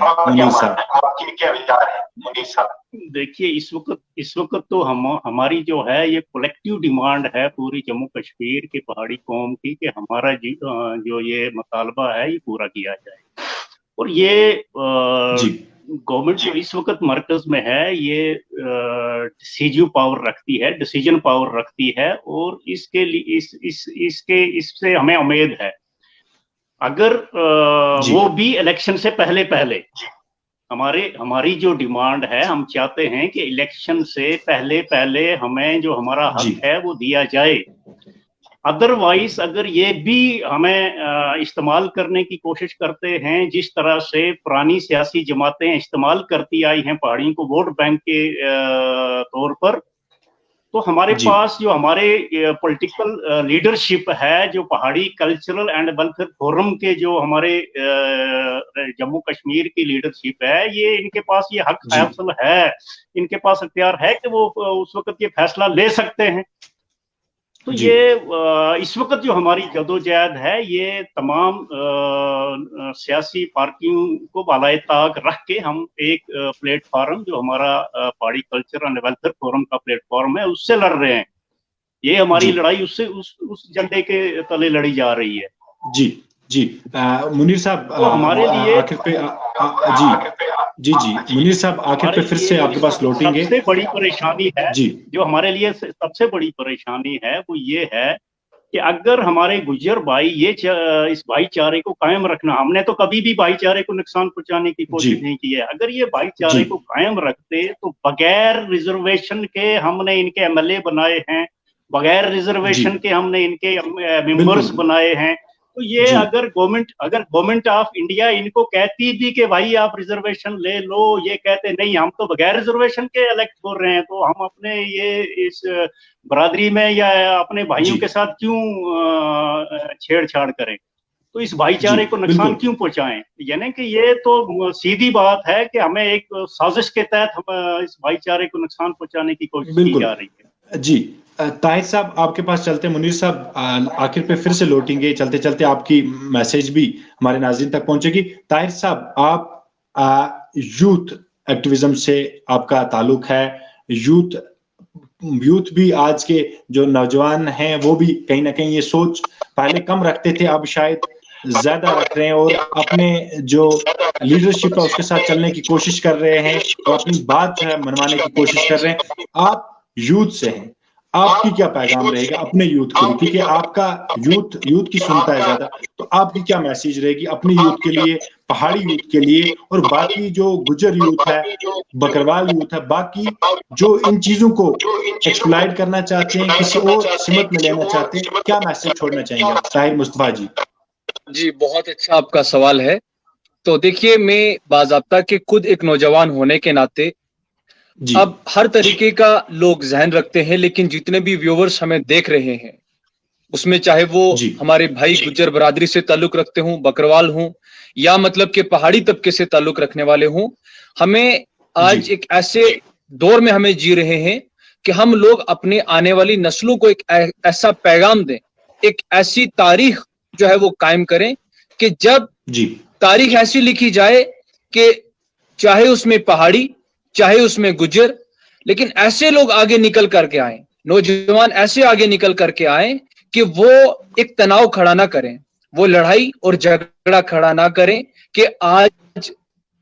मुनीर साहब? देखिए, इस वक्त तो हमारी जो है ये कलेक्टिव डिमांड है पूरी जम्मू कश्मीर की पहाड़ी कौम की कि हमारा जो ये मुतालबा है ये पूरा किया जाए। और ये गवर्नमेंट जो इस वक्त मरकज में है ये डिसीजन पावर रखती है, और इसके लिए इससे हमें उम्मीद है, अगर वो भी इलेक्शन से पहले हमारी जो डिमांड है, हम चाहते हैं कि इलेक्शन से पहले हमें जो हमारा हक है वो दिया जाए। अदरवाइज अगर ये भी हमें इस्तेमाल करने की कोशिश करते हैं, जिस तरह से पुरानी सियासी जमातें इस्तेमाल करती आई हैं पहाड़ियों को वोट बैंक के तौर पर, तो हमारे पास जो हमारे पॉलिटिकल लीडरशिप है, जो पहाड़ी कल्चरल एंड वेलफेयर फोरम के जो हमारे जम्मू कश्मीर की लीडरशिप है, ये इनके पास ये हक हासिल है, इनके पास इख्तियार है कि वो उस वक्त ये फैसला ले सकते हैं। तो ये इस वक्त जो हमारी जदोजहद है, ये तमाम सियासी पार्टियों को बालाए ताक रख के हम एक प्लेटफॉर्म जो हमारा पहाड़ी कल्चर एंड वेलफेयर फोरम का प्लेटफॉर्म है उससे लड़ रहे हैं। ये हमारी लड़ाई उससे उस झंडे के तले लड़ी जा रही है। जी मुनीर साहब, तो हमारे लिए आखिर पे जी मुनीर साहब, आखिर पे फिर से आपके पास लौटेंगे। सबसे बड़ी परेशानी है जो हमारे लिए सबसे बड़ी परेशानी है वो ये है कि अगर हमारे गुज्जर भाई इस भाईचारे को कायम रखना, हमने तो कभी भी भाईचारे को नुकसान पहुंचाने की कोशिश नहीं की है, अगर ये भाईचारे को कायम रखते तो बगैर रिजर्वेशन के हमने इनके एमएलए बनाए हैं, बगैर रिजर्वेशन के हमने इनके मेंबर्स बनाए हैं। तो ये अगर गवर्नमेंट ऑफ इंडिया इनको कहती भी कि भाई आप रिजर्वेशन ले लो, ये कहते नहीं हम तो बगैर रिजर्वेशन के इलेक्ट हो रहे हैं, तो हम अपने ये इस बरादरी में या अपने भाइयों के साथ क्यों छेड़छाड़ करें, तो इस भाईचारे को नुकसान क्यों पहुंचाएं? यानी कि ये तो सीधी बात है कि हमें एक साजिश के तहत हम इस भाईचारे को नुकसान पहुंचाने की कोशिश की जा रही है। जी ताहिर साहब आपके पास चलते, मुनीर साहब आखिर पे फिर से लौटेंगे। चलते चलते आपकी मैसेज भी हमारे नाज़रीन तक पहुंचेगी। ताहिर साहब, आप यूथ एक्टिविज्म से आपका ताल्लुक है, यूथ भी आज के जो नौजवान हैं वो भी कहीं ना कहीं ये सोच पहले कम रखते थे, अब शायद ज्यादा रख रहे हैं और अपने जो लीडरशिप है उसके साथ चलने की कोशिश कर रहे हैं और अपनी बात जो है मनवाने की कोशिश कर रहे हैं। आप यूथ से हैं, आपकी क्या पैगाम रहेगा अपने यूथ के लिए, क्योंकि आपका यूथ की सुनता है ज्यादा, तो आपकी क्या मैसेज रहेगी अपने यूथ के लिए, पहाड़ी यूथ के लिए, और बाकी जो गुजर यूथ है, बकरवाल यूथ है, बाकी जो इन चीजों को एक्सप्लॉइट करना चाहते हैं, किसी और सिमत में लेना चाहते हैं, क्या मैसेज छोड़ना चाहेंगे आप ताहिर मुस्तफा जी? जी, बहुत अच्छा आपका सवाल है। तो देखिए, मैं बाज़ाब्ता के खुद एक नौजवान होने के नाते अब हर तरीके का लोग जहन रखते हैं, लेकिन जितने भी व्यूवर्स हमें देख रहे हैं उसमें चाहे वो हमारे भाई गुज्जर बरादरी से ताल्लुक रखते हों, बकरवाल हों, या मतलब के पहाड़ी तबके से ताल्लुक रखने वाले हों, हमें आज एक ऐसे दौर में हमें जी रहे हैं कि हम लोग अपने आने वाली नस्लों को एक ऐसा पैगाम दें, एक ऐसी तारीख जो है वो कायम करें कि जब तारीख ऐसी लिखी जाए कि चाहे उसमें पहाड़ी, चाहे उसमें गुज्जर, लेकिन ऐसे लोग आगे निकल करके आए, नौजवान ऐसे आगे निकल करके आए कि वो एक तनाव खड़ा ना करें, वो लड़ाई और झगड़ा खड़ा ना करें कि आज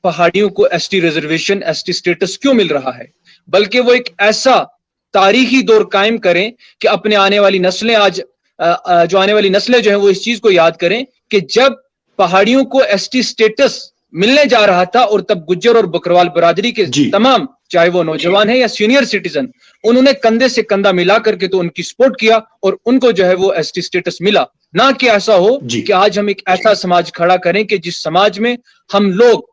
पहाड़ियों को एसटी रिजर्वेशन, एसटी स्टेटस क्यों मिल रहा है, बल्कि वो एक ऐसा तारीखी दौर कायम करें कि अपने आने वाली नस्लें जो आने वाली नस्लें जो है वो इस चीज को याद करें कि जब पहाड़ियों को एसटी स्टेटस मिलने जा रहा था और तब गुज्जर और बकरवाल बरादरी के तमाम, चाहे वो नौजवान है या सीनियर सिटीजन, उन्होंने कंधे से कंधा मिला करके तो उनकी सपोर्ट किया और उनको जो है वो एसटी स्टेटस मिला। ना कि ऐसा हो कि आज हम एक ऐसा समाज खड़ा करें कि जिस समाज में हम लोग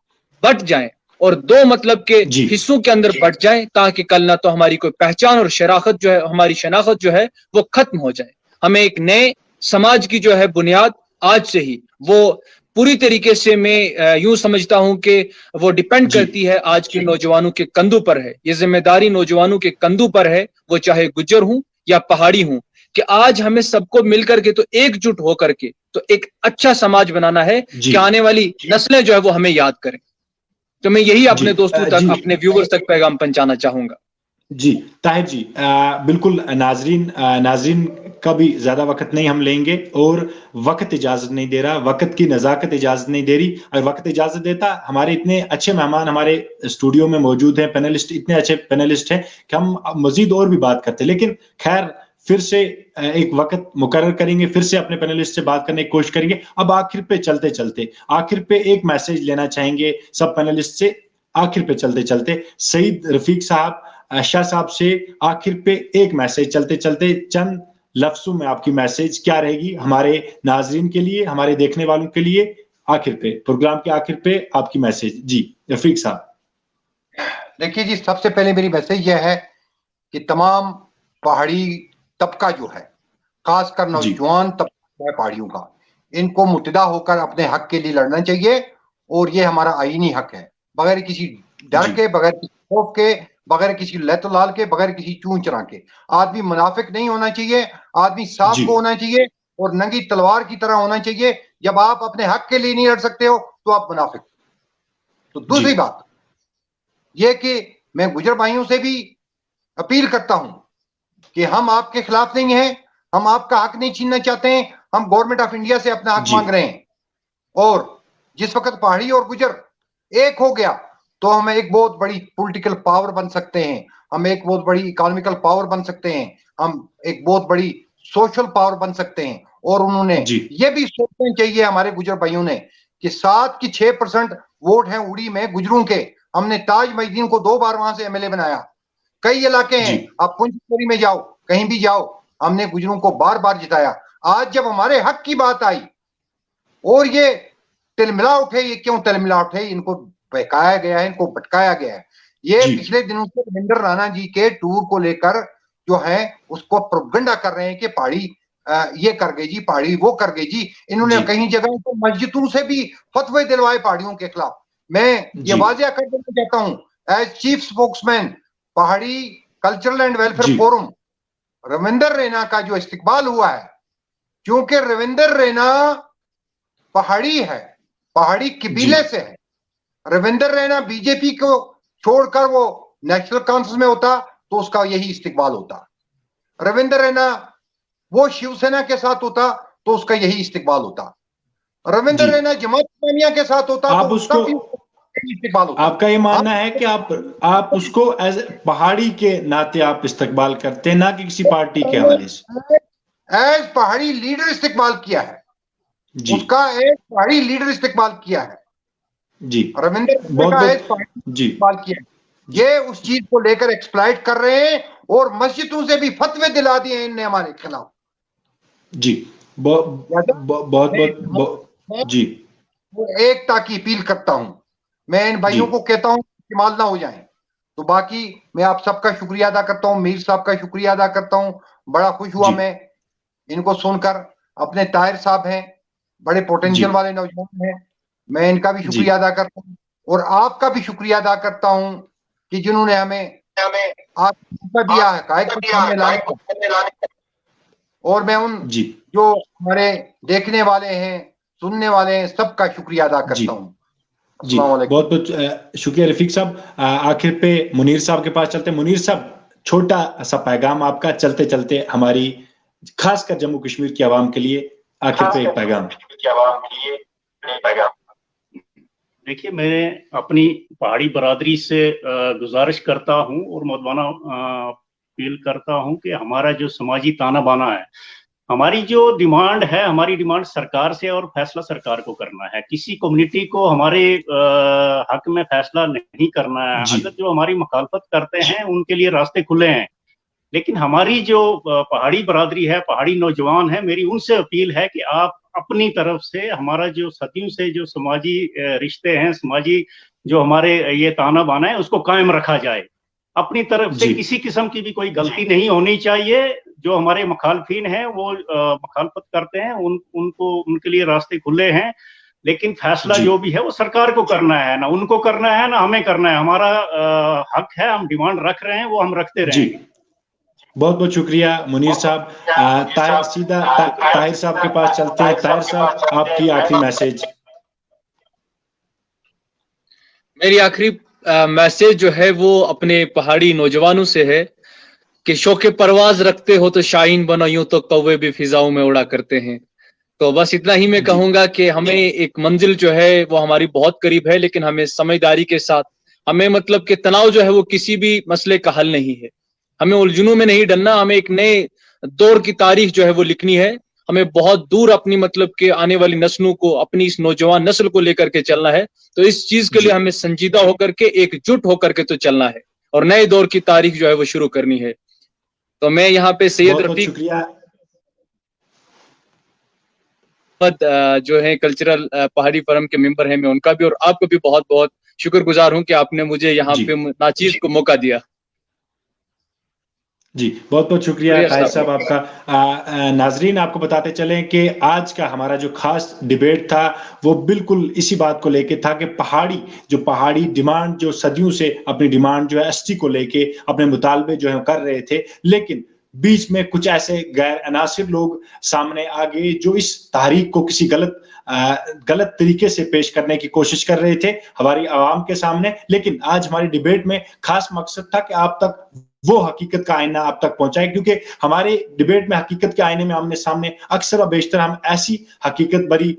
बट जाएं और दो मतलब के हिस्सों के अंदर बट जाएं, ताकि कल ना तो हमारी कोई पहचान और शराखत जो है, हमारी शनाखत जो है वो खत्म हो जाए। हमें एक नए समाज की जो है बुनियाद आज से ही वो पूरी तरीके से मैं यूं समझता हूं कि वो डिपेंड करती है आज के नौजवानों के कंधों पर है, ये जिम्मेदारी नौजवानों के कंधों पर है, वो चाहे गुज्जर हूं या पहाड़ी हूं, कि आज हमें सबको मिलकर के तो एकजुट होकर के तो एक अच्छा समाज बनाना है कि आने वाली नस्लें जो है वो हमें याद करें। तो मैं यही अपने दोस्तों तक, अपने व्यूवर्स तक पैगाम पहुंचाना चाहूंगा। जी ताहिर जी, बिल्कुल नाजरीन का भी ज्यादा वक्त नहीं हम लेंगे और वक्त इजाजत नहीं दे रहा, वक्त की नजाकत इजाजत नहीं दे रही। और वक्त इजाजत देता, हमारे इतने अच्छे मेहमान हमारे स्टूडियो में मौजूद हैं, पैनलिस्ट इतने अच्छे पैनलिस्ट हैं कि हम मजीद और भी बात करते, लेकिन खैर फिर से एक वक्त मुकर्रर करेंगे, फिर से अपने पैनलिस्ट से बात करने की कोशिश करेंगे। अब आखिर पे चलते चलते आखिर पे एक मैसेज लेना चाहेंगे सब पैनलिस्ट से, आखिर पे चलते चलते सईद रफीक साहब, शाह साहब से आखिर पे एक मैसेज चलते चलते चंद लफ्जों में आपकी मैसेज क्या रहेगी हमारे नाजरीन के लिए, हमारे देखने वालों के लिए, आखिर पे प्रोग्राम के आखिर पे आपकी मैसेज। जी रफीक साहब। देखिए जी, सबसे पहले मेरी मैसेज यह है कि तमाम पहाड़ी तबका जो है, खासकर नौजवान तबका है पहाड़ियों का, इनको मुत्तदा होकर अपने हक के लिए लड़ना चाहिए और ये हमारा आईनी हक है, बगैर किसी डर के, बगैर किसी खौफ के, बगैर किसी लैतलाल के, बगैर किसी चूं चरा के। आदमी मुनाफिक नहीं होना चाहिए, आदमी साफ को होना चाहिए और नंगी तलवार की तरह होना चाहिए। जब आप अपने हक के लिए नहीं लड़ सकते हो तो आप मुनाफिक। तो दूसरी बात यह कि मैं गुजर भाइयों से भी अपील करता हूं कि हम आपके खिलाफ नहीं हैं, हम आपका हक नहीं छीनना चाहते हैं, हम गवर्नमेंट ऑफ इंडिया से अपना हक मांग रहे हैं। और जिस वक्त पहाड़ी और गुजर एक हो गया तो हम एक बहुत बड़ी पॉलिटिकल पावर बन सकते हैं, हम एक बहुत बड़ी इकोनॉमिकल पावर बन सकते हैं, हम एक बहुत बड़ी सोशल पावर बन सकते हैं। और उन्होंने ये भी सोचना चाहिए हमारे गुजर भाइयों ने कि 7 की 6% वोट हैं उड़ी में गुजरों के। हमने ताज महिदीन को 2 बार वहां से एमएलए बनाया। कई इलाके हैं, आप पुंजपुरी में जाओ, कहीं भी जाओ, हमने गुजरों को बार बार जिताया। आज जब हमारे हक की बात आई और ये तिलमिला उठे, ये क्यों तिलमिला उठे? इनको बहकाया गया है, इनको भटकाया गया है। ये पिछले दिनों से रविंद्र राणा जी के टूर को लेकर जो है उसको प्रोपगंडा कर रहे हैं कि पहाड़ी ये कर गई जी, पहाड़ी वो कर गई जी। इन्होंने कहीं जगह तो मस्जिदों से भी फतवे दिलवाए पहाड़ियों के खिलाफ। मैं ये वाजिया कर देना चाहता हूं एज चीफ स्पोक्समैन पहाड़ी cultural and welfare forum, Ravindra Raina का जो इस्तिकबाल हुआ है, क्योंकि रविंद्र रैना पहाड़ी है, पहाड़ी कबीले से है। रविंद्र रैना बीजेपी को छोड़कर वो नेशनल काउंसिल में होता तो उसका यही इस्तिकबाल होता। रविंद्र रैना वो शिवसेना के साथ होता तो उसका यही इस्तिकबाल होता। रविंद्र रैना जमात इस्लामिया के साथ होता आप तो उसको, इस्तेमाल होता। आपका ये मानना है कि आप उसको एज पहाड़ी के नाते आप इस्तेमाल करते हैं, ना कि किसी पार्टी के हवाले से? एज पहाड़ी लीडर इस्तेमाल किया है जी उसका, एज पहाड़ी लीडर इस्तेमाल किया है जी, रविंद्र बहुत का एज बहुत पहाड़ी जी इस्तेमाल किया है। ये उस चीज को लेकर एक्सप्लॉइट कर रहे हैं और मस्जिदों से भी फतवे दिला दिए हैं इनने हमारे खिलाफ। जी, बहुत जी, एकता की अपील करता हूं मैं, इन भाइयों जी को कहता हूं इस्तेमाल ना हो जाएं। तो बाकी मैं आप सबका शुक्रिया अदा करता हूं, मीर साहब का शुक्रिया अदा करता हूं। बड़ा खुश हुआ जी मैं इनको सुनकर। अपने ताहिर साहब हैं, बड़े पोटेंशियल जी वाले नौजवान हैं, मैं इनका भी जी शुक्रिया अदा करता हूं और आपका भी शुक्रिया अदा करता हूं कि जिन्होंने हमें आज मौका दिया है हकायक को सामने लाने का। और मैं उन जी जो हमारे देखने वाले हैं, सुनने वाले हैं, सबका शुक्रिया अदा जी करता हूं। जी, बहुत बहुत शुक्रिया रफीक साहब। आखिर पे मुनीर साहब के पास चलते हैं। मुनीर साहब, छोटा सा पैगाम आपका चलते चलते हमारी खासकर जम्मू कश्मीर की आवाम के लिए, आखिर पे एक पैगाम। देखिए, मैं अपनी पहाड़ी बरादरी से गुजारिश करता हूं और मौलाना अपील करता हूं कि हमारा जो समाजी ताना बाना है, हमारी जो डिमांड है, हमारी डिमांड सरकार से और फैसला सरकार को करना है। किसी कम्युनिटी को हमारे हक में फैसला नहीं करना है। अगर जो हमारी मुखालफत करते हैं उनके लिए रास्ते खुले हैं, लेकिन हमारी जो पहाड़ी बरादरी है, पहाड़ी नौजवान है, मेरी उनसे अपील है कि आप अपनी तरफ से हमारा जो सदियों से जो समाजी रिश्ते हैं, समाजी जो हमारे ये ताना बाना है, उसको कायम रखा जाए। अपनी तरफ से किसी किस्म की भी कोई गलती नहीं होनी चाहिए। जो हमारे मुखालफिन हैं वो मुखालफत करते हैं, उनको उनके लिए रास्ते खुले हैं, लेकिन फैसला जो भी है वो सरकार को करना है, ना उनको करना है ना हमें करना है। हमारा हक है, हम डिमांड रख रहे हैं, वो हम रखते रहेंगे। बहुत बहुत शुक्रिया मुनीर साहब। ताहिर साहब के पास चलते हैं। ताहिर साहब, आपकी आखिरी मैसेज। मेरी आखिरी मैसेज जो है वो अपने पहाड़ी नौजवानों से है कि शौके परवाज रखते हो तो शाहीन बनो, यूं तो कौवे भी फिजाओं में उड़ा करते हैं। तो बस इतना ही मैं कहूंगा कि हमें एक मंजिल जो है वो हमारी बहुत करीब है, लेकिन हमें समझदारी के साथ, हमें मतलब कि तनाव जो है वो किसी भी मसले का हल नहीं है। हमें उलझनों में नहीं डरना, हमें एक नए दौर की तारीख जो है वो लिखनी है। हमें बहुत दूर अपनी मतलब के आने वाली नस्लों को, अपनी इस नौजवान नस्ल को लेकर के चलना है। तो इस चीज के लिए हमें संजीदा होकर के, एकजुट होकर के तो चलना है और नए दौर की तारीख जो है वो शुरू करनी है। तो मैं यहाँ पे सैयद रफीक जो है कल्चरल पहाड़ी फोरम के मेंबर हैं, मैं उनका भी और आपको भी बहुत बहुत शुक्रगुजार हूं कि आपने मुझे यहाँ पे नाचीज को मौका दिया। जी, बहुत बहुत शुक्रिया ताहिर साहब आपका। नाजरीन, आपको बताते चलें कि आज का हमारा जो खास डिबेट था वो बिल्कुल इसी बात को लेके था कि पहाड़ी डिमांड जो सदियों से अपनी डिमांड जो है एसटी को लेके अपने मुतालबे जो है कर रहे थे, लेकिन बीच में कुछ ऐसे गैर अनासिर लोग सामने आ गए जो इस तहरीक को किसी गलत तरीके से पेश करने की कोशिश कर रहे थे हमारी आवाम के सामने। लेकिन आज हमारी डिबेट में खास मकसद था कि आप तक वो हकीकत का आईना आप तक पहुंचाए, क्योंकि हमारे डिबेट में हकीकत के आईने में आमने सामने अक्सर व बेशतर हम ऐसी हकीकत भरी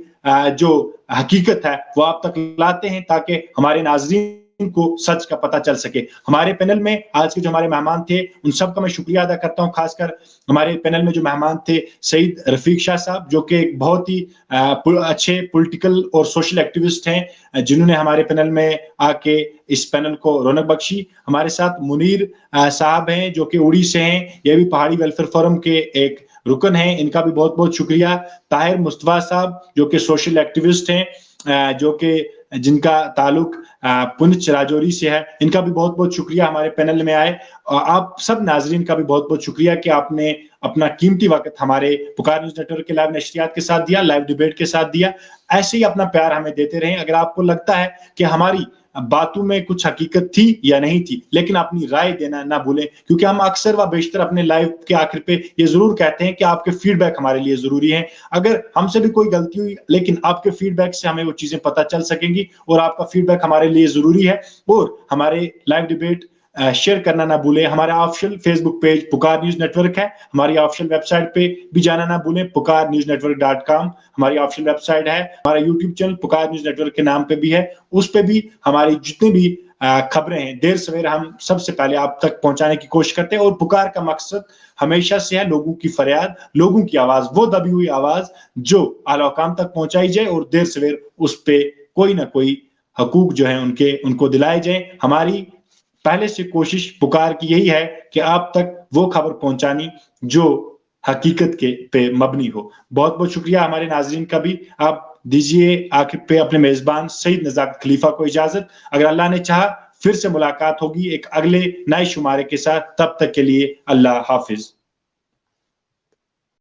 जो हकीकत है वो आप तक लाते हैं ताकि हमारे नाज़रीन को सच का पता चल सके। हमारे पैनल में आज के जो हमारे मेहमान थे उन सबका मैं शुक्रिया अदा करता हूं। खासकर हमारे पैनल में जो मेहमान थे सईद रफीक शाह साहब, जो कि एक बहुत ही अच्छे पॉलिटिकल और सोशल एक्टिविस्ट हैं, जिन्होंने हमारे पैनल में आके इस पैनल को रौनक बख्शी। हमारे साथ मुनीर साहब हैं जो कि उड़ी से हैं, ये भी पहाड़ी वेलफेयर फोरम के एक रुकन हैं, इनका भी बहुत बहुत शुक्रिया। ताहिर मुस्तफा साहब जो कि सोशल एक्टिविस्ट हैं, जो कि जिनका ताल्लुक पुंछ राजौरी से है, इनका भी बहुत बहुत शुक्रिया हमारे पैनल में आए। आप सब नाजरीन का भी बहुत बहुत शुक्रिया कि आपने अपना कीमती वक्त हमारे पुकार न्यूज नेटवर्क के लाइव नशरियात के साथ दिया, लाइव डिबेट के साथ दिया। ऐसे ही अपना प्यार हमें देते रहें। अगर आपको लगता है कि हमारी बातों में कुछ हकीकत थी या नहीं थी, लेकिन अपनी राय देना ना भूलें, क्योंकि हम अक्सर व बेशतर अपने लाइव के आखिर पे ये जरूर कहते हैं कि आपके फीडबैक हमारे लिए जरूरी है। अगर हमसे भी कोई गलती हुई, लेकिन आपके फीडबैक से हमें वो चीजें पता चल सकेंगी और आपका फीडबैक हमारे लिए जरूरी है। और हमारे लाइव डिबेट शेयर करना ना भूलें। हमारा ऑफिशियल फेसबुक पेज पुकार न्यूज नेटवर्क है, हमारी ऑफिशियल वेबसाइट पे भी जाना ना भूलें, pukarnewsnetwork.com हमारी ऑफिशियल वेबसाइट है। हमारा यूट्यूब चैनल पुकार न्यूज नेटवर्क के नाम पे भी है, उस पे भी हमारी जितनी भी खबरें हैं देर सवेर हम सबसे पहले आप तक पहुंचाने की कोशिश करते हैं। और पुकार का मकसद हमेशा से है लोगों की फरियाद, लोगों की आवाज, वो दबी हुई आवाज जो आला हुकाम तक पहुंचाई जाए और देर सवेर उस पे कोई ना कोई हकूक जो है उनको दिलाए जाए। हमारी पहले से कोशिश पुकार की यही है कि आप तक वो खबर पहुंचानी जो हकीकत के पे मबनी हो। बहुत बहुत शुक्रिया हमारे नाजरीन का भी। आप दीजिए आखिर पे अपने मेजबान सईद नजाकत खलीफा को इजाजत। अगर अल्लाह ने चाहा फिर से मुलाकात होगी एक अगले नए शुमारे के साथ, तब तक के लिए अल्लाह हाफिज।